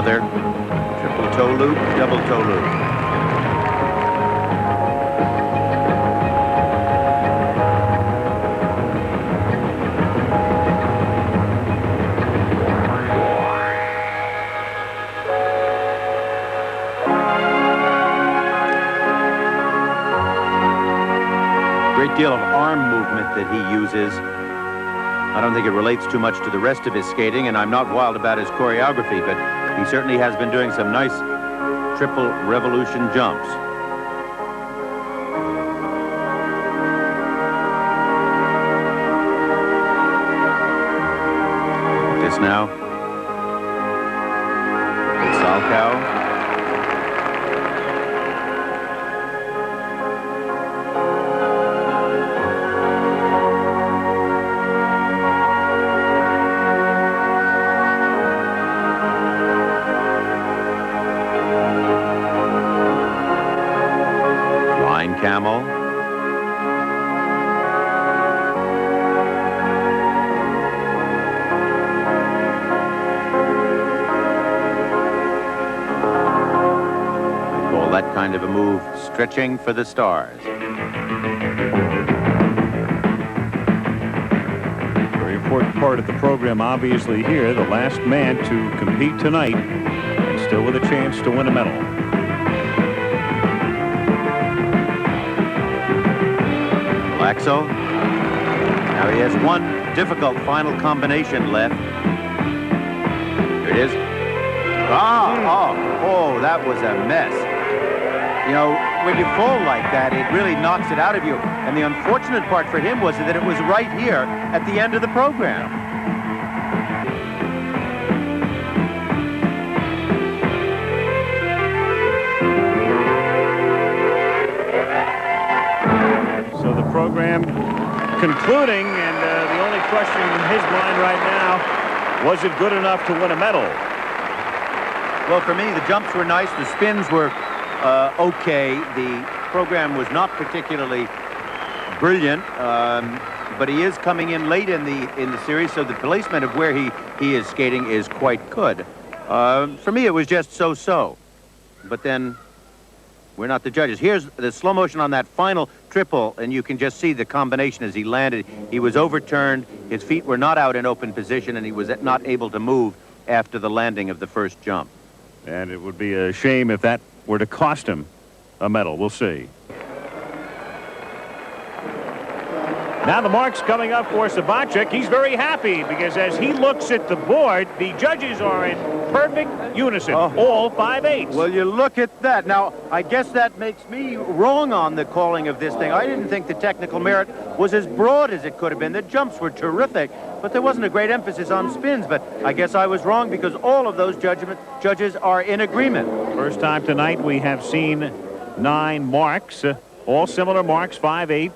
Triple toe loop, double toe loop. Great deal of arm movement that he uses. I don't think it relates too much to the rest of his skating, and I'm not wild about his choreography, but he certainly has been doing some nice triple revolution jumps. This now. Salchow. Camel. We call that kind of a move stretching for the stars. Very important part of the program, obviously, here. The last man to compete tonight, and still with a chance to win a medal. Axel. Now he has one difficult final combination left. Here it is. Oh, that was a mess. You know, when you fall like that, it really knocks it out of you. And the unfortunate part for him was that it was right here at the end of the program. program concluding, and the only question in his mind right now, was it good enough to win a medal? Well, for me, the jumps were nice. The spins were okay. The program was not particularly brilliant, but he is coming in late in the series, so the placement of where he is skating is quite good. For me, it was just so-so. But then, we're not the judges. Here's the slow motion on that final triple, and you can just see the combination as he landed. He was overturned, his feet were not out in open position, and he was not able to move after the landing of the first jump. And it would be a shame if that were to cost him a medal. We'll see. Now the marks coming up for Sabovcik. He's very happy because as he looks at the board, the judges are in perfect unison, all 5/8. Well, you look at that. Now, I guess that makes me wrong on the calling of this thing. I didn't think the technical merit was as broad as it could have been. The jumps were terrific, but there wasn't a great emphasis on spins. But I guess I was wrong because all of those judges are in agreement. First time tonight we have seen 9 marks, all similar marks, 5/8.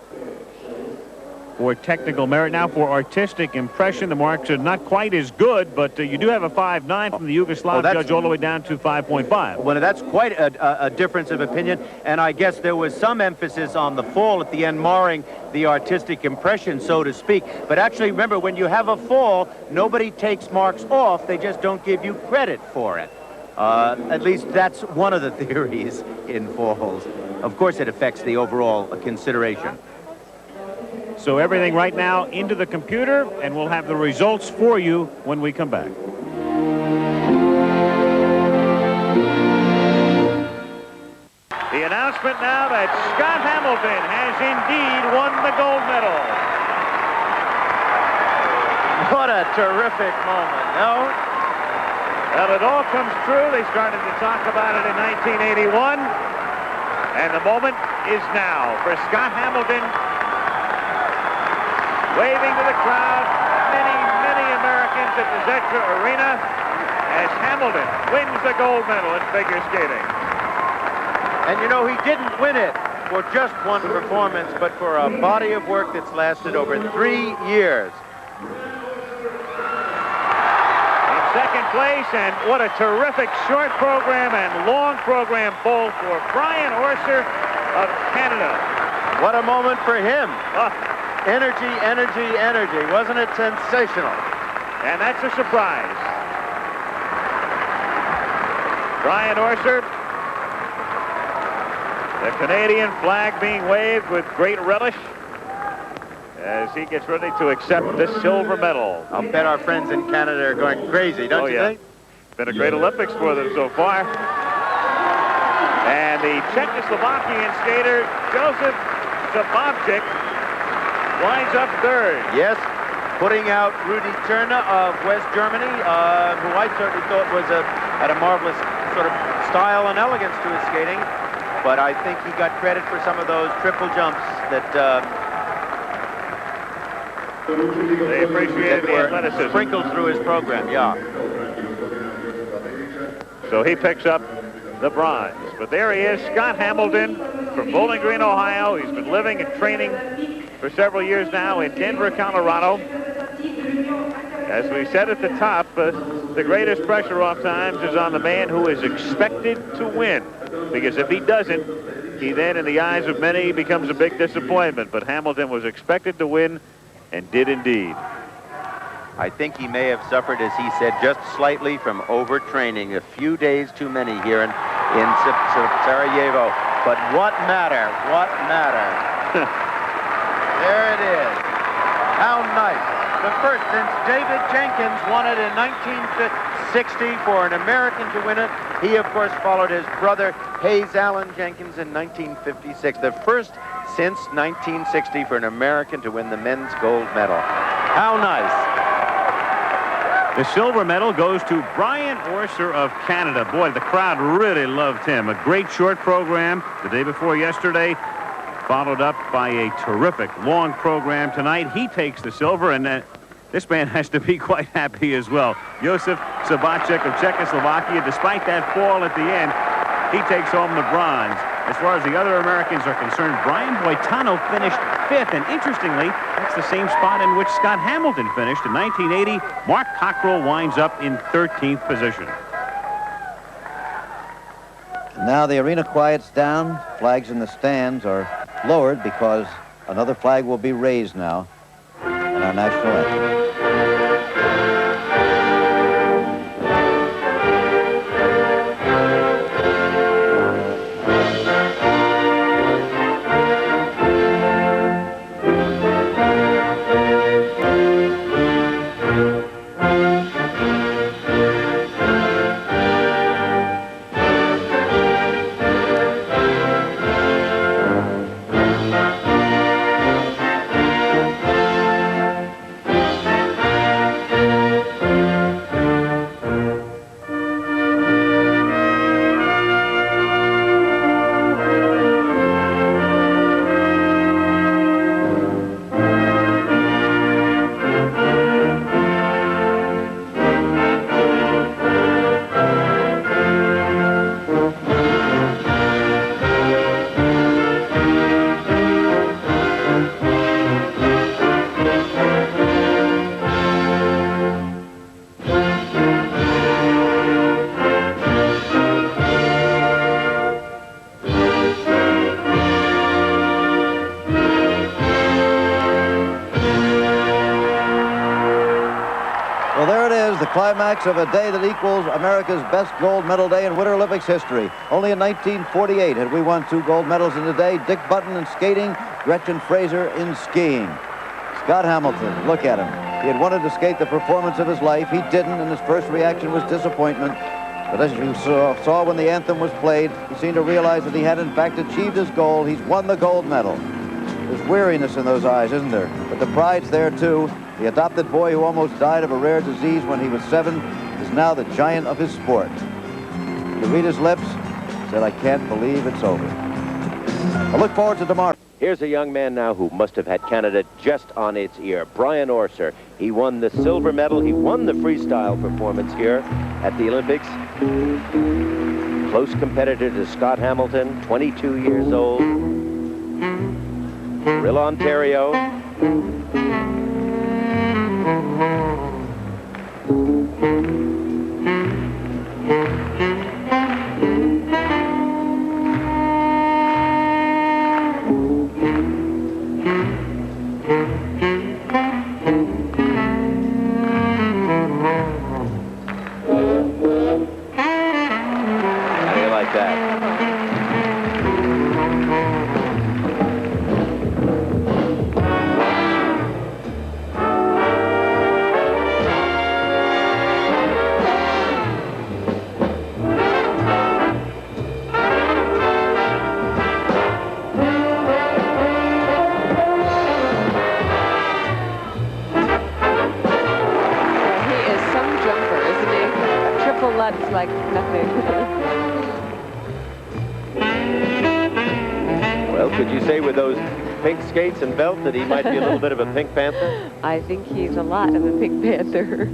For technical merit. Now for artistic impression, the marks are not quite as good, but you do have a 5.9 from the Yugoslav judge all the way down to 5.5. Well, that's quite a difference of opinion, and I guess there was some emphasis on the fall at the end, marring the artistic impression, so to speak. But actually, remember, when you have a fall, nobody takes marks off. They just don't give you credit for it. At least that's one of the theories in falls. Of course, it affects the overall consideration. So everything right now into the computer, and we'll have the results for you when we come back. The announcement now that Scott Hamilton has indeed won the gold medal. What a terrific moment, no? Well, it all comes true. They started to talk about it in 1981, and the moment is now for Scott Hamilton, waving to the crowd, many Americans at the Zetra Arena as Hamilton wins the gold medal in figure skating. And you know, he didn't win it for just one performance, but for a body of work that's lasted over 3 years. In second place, and what a terrific short program and long program both for Brian Orser of Canada. What a moment for him. Energy, energy, energy. Wasn't it sensational? And that's a surprise. Brian Orser, the Canadian flag being waved with great relish as he gets ready to accept the silver medal. I'll bet our friends in Canada are going crazy, don't you think? Been a great Olympics for them so far. And the Czechoslovakian skater, Jozef Sabovčík, winds up third. Yes, putting out Rudy Cerna of West Germany, who I certainly thought had a marvelous sort of style and elegance to his skating. But I think he got credit for some of those triple jumps that they appreciated the athleticism sprinkled through his program. Yeah. So he picks up the bronze. But there he is, Scott Hamilton from Bowling Green, Ohio. He's been living and training for several years now in Denver, Colorado. As we said at the top, the greatest pressure oftentimes is on the man who is expected to win. Because if he doesn't, he then, in the eyes of many, becomes a big disappointment. But Hamilton was expected to win and did indeed. I think he may have suffered, as he said, just slightly from overtraining. A few days too many here in Sarajevo. But what matter? What matter? There it is. How nice. The first since David Jenkins won it in 1960 for an American to win it. He, of course, followed his brother Hayes Allen Jenkins in 1956. The first since 1960 for an American to win the men's gold medal. How nice. The silver medal goes to Brian Orser of Canada. Boy, the crowd really loved him. A great short program the day before yesterday, followed up by a terrific long program tonight. He takes the silver, and this man has to be quite happy as well. Jozef Sabovčík of Czechoslovakia, despite that fall at the end, he takes home the bronze. As far as the other Americans are concerned, Brian Boitano finished 5th, and interestingly, that's the same spot in which Scott Hamilton finished in 1980. Mark Cockerell winds up in 13th position. Now the arena quiets down. Flags in the stands are lowered because another flag will be raised now in our national anthem. Climax of a day that equals America's best gold medal day in Winter Olympics history. Only in 1948 had we won 2 gold medals in a day. Dick Button in skating, Gretchen Fraser in skiing. Scott Hamilton, look at him. He had wanted to skate the performance of his life. He didn't, and his first reaction was disappointment. But as you saw when the anthem was played, he seemed to realize that he had in fact achieved his goal. He's won the gold medal. There's weariness in those eyes, isn't there? But the pride's there too. The adopted boy who almost died of a rare disease when he was 7 is now the giant of his sport. To read his lips, said, "I can't believe it's over." I look forward to tomorrow. Here's a young man now who must have had Canada just on its ear. Brian Orser. He won the silver medal. He won the freestyle performance here at the Olympics. Close competitor to Scott Hamilton, 22 years old. Real Ontario. How do you like that? It's like nothing. Well, could you say with those pink skates and belt that he might be a little bit of a Pink Panther? I think he's a lot of a Pink Panther.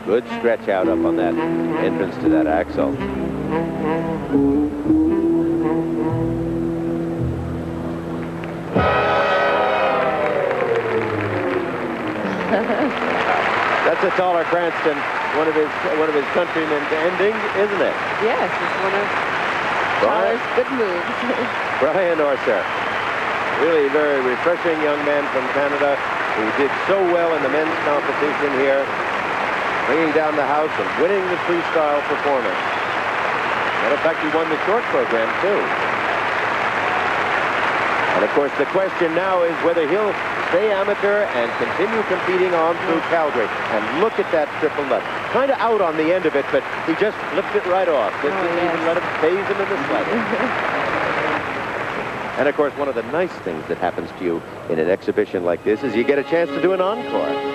Good stretch out up on that entrance to that axle. That's a taller Cranston, one of his countrymen ending, isn't it? Yes, it's one of Tyler's good moves. Brian Orser, really very refreshing young man from Canada who did so well in the men's competition here, bringing down the house and winning the freestyle performance. Matter of fact, he won the short program, too. And, of course, the question now is whether he'll stay amateur and continue competing on through Calgary. And look at that triple left. kind of out on the end of it, but he just flipped it right off. Didn't even let it phase him in the slightest. And of course, one of the nice things that happens to you in an exhibition like this is you get a chance to do an encore.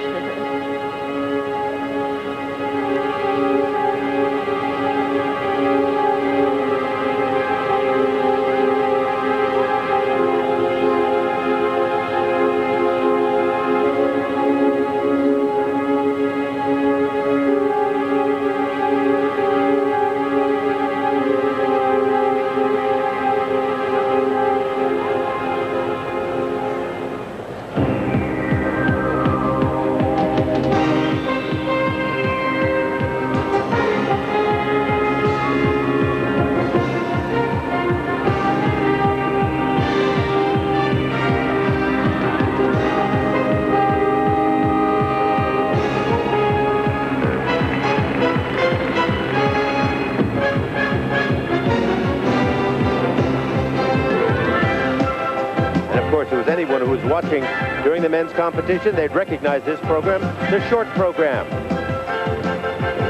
Anyone who was watching during the men's competition, they'd recognize this program, the short program.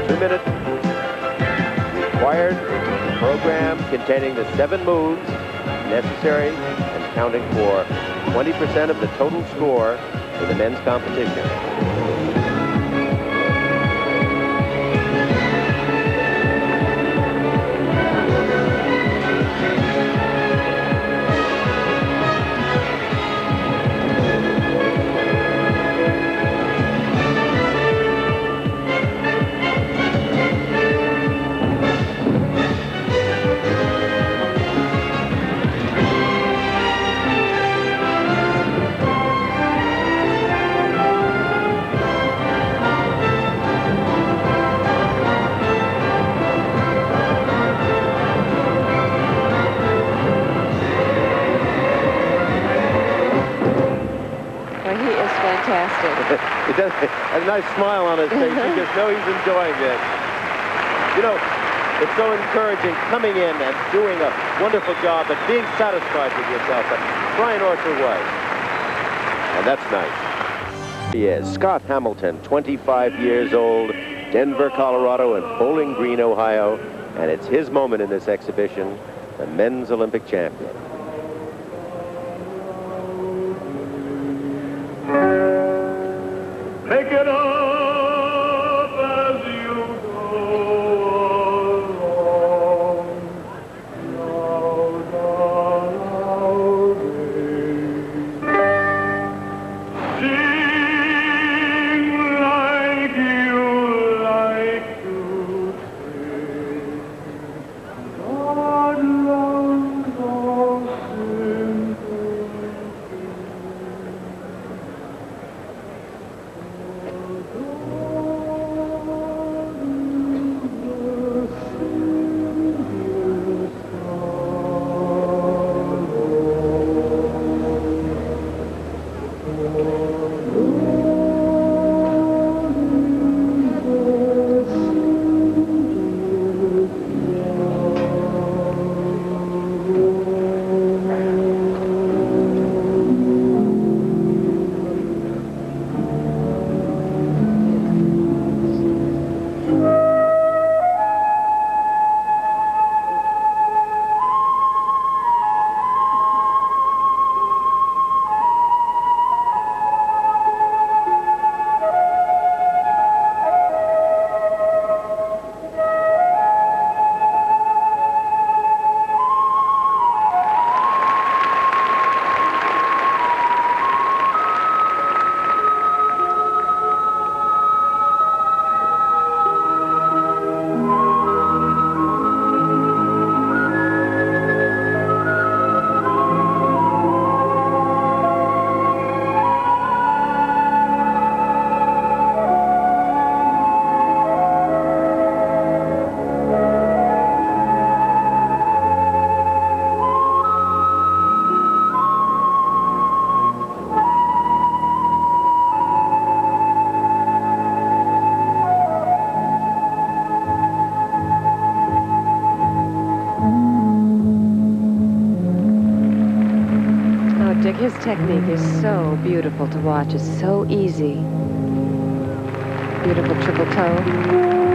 2-minute required program containing the 7 moves necessary and counting for 20% of the total score in the men's competition. He does a nice smile on his face. You just know he's enjoying this. You know, it's so encouraging coming in and doing a wonderful job and being satisfied with yourself. And Brian Orser was. And that's nice. He is Scott Hamilton, 25 years old, Denver, Colorado, and Bowling Green, Ohio. And it's his moment in this exhibition, the men's Olympic champion. Pick it up as you go along, sing like you like to sing. God loves all simple. His technique is so beautiful to watch. It's so easy. Beautiful triple toe.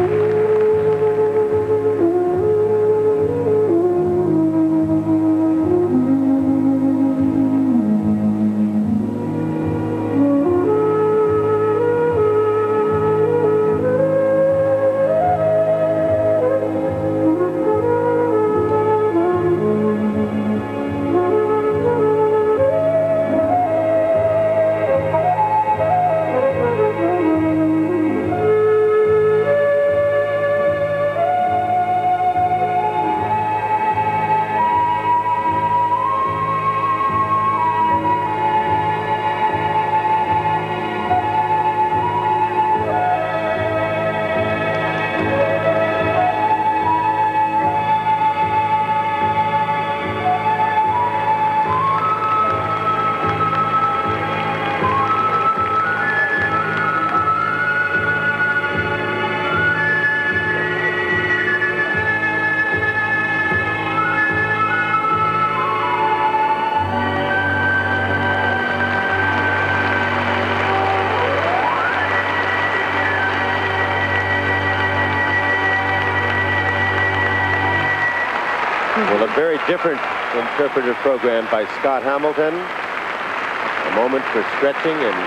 different interpretive program by Scott Hamilton. A moment for stretching and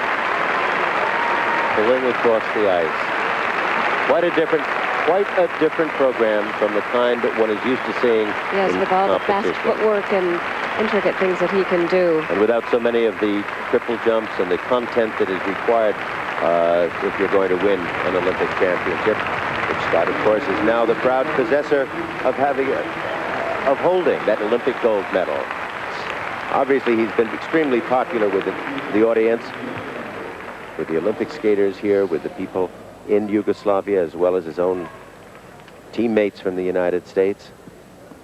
pulling across the ice. Quite a different program from the kind that one is used to seeing. Yes, with all the fast footwork and intricate things that he can do. And without so many of the triple jumps and the content that is required if you're going to win an Olympic championship, which Scott, of course, is now the proud possessor of holding that Olympic gold medal. Obviously, he's been extremely popular with the audience, with the Olympic skaters here, with the people in Yugoslavia, as well as his own teammates from the United States.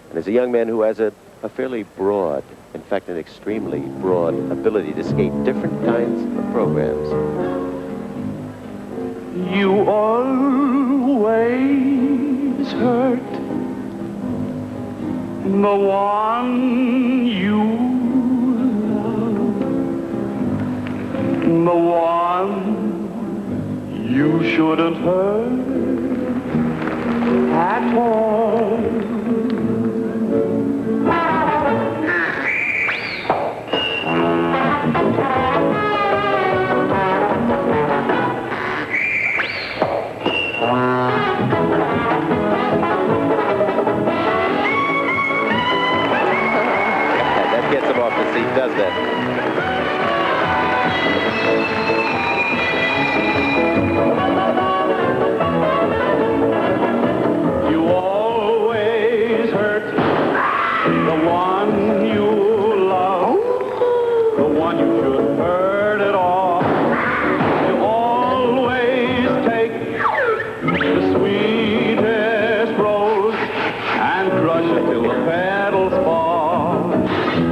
And as a young man who has a fairly broad, in fact, an extremely broad ability to skate different kinds of programs. You always hurt the one you love, the one you shouldn't hurt at all. That gets him off the seat, doesn't it? You always hurt the one you love, the one you shouldn't hurt at all. You always take the sweetest rose and crush it till the petals fall.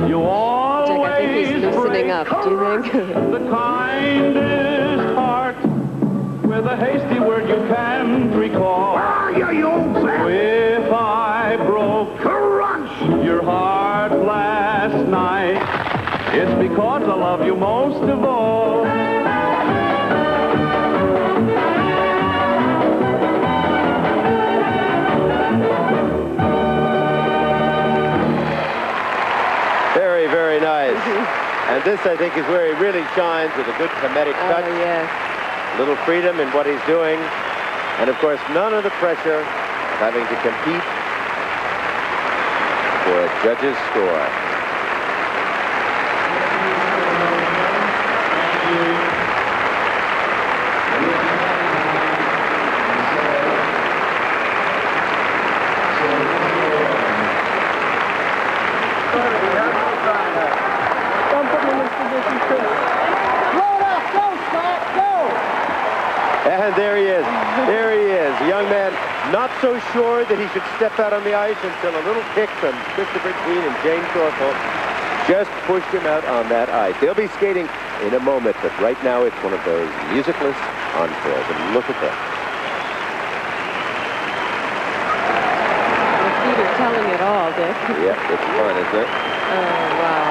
You always Jack, I think he's loosening up, do you think? the kindest heart with a hasty word you can't recall. Where are you, you old fat? If I broke your heart last night, it's because I love you most of all. Very, very nice. And this, I think, is where he really shines with a good comedic touch. Oh, yes. A little freedom in what he's doing. And, of course, none of the pressure of having to compete for a judge's score. And there he is. There he is. A young man not so sure that he should step out on the ice until a little kick from Christopher Keane and Jane Thorpe just pushed him out on that ice. They'll be skating in a moment, but right now it's one of those musicless encores. And look at that. The feet are telling it all, Dick. Yeah, it's fun, isn't it? Oh, wow.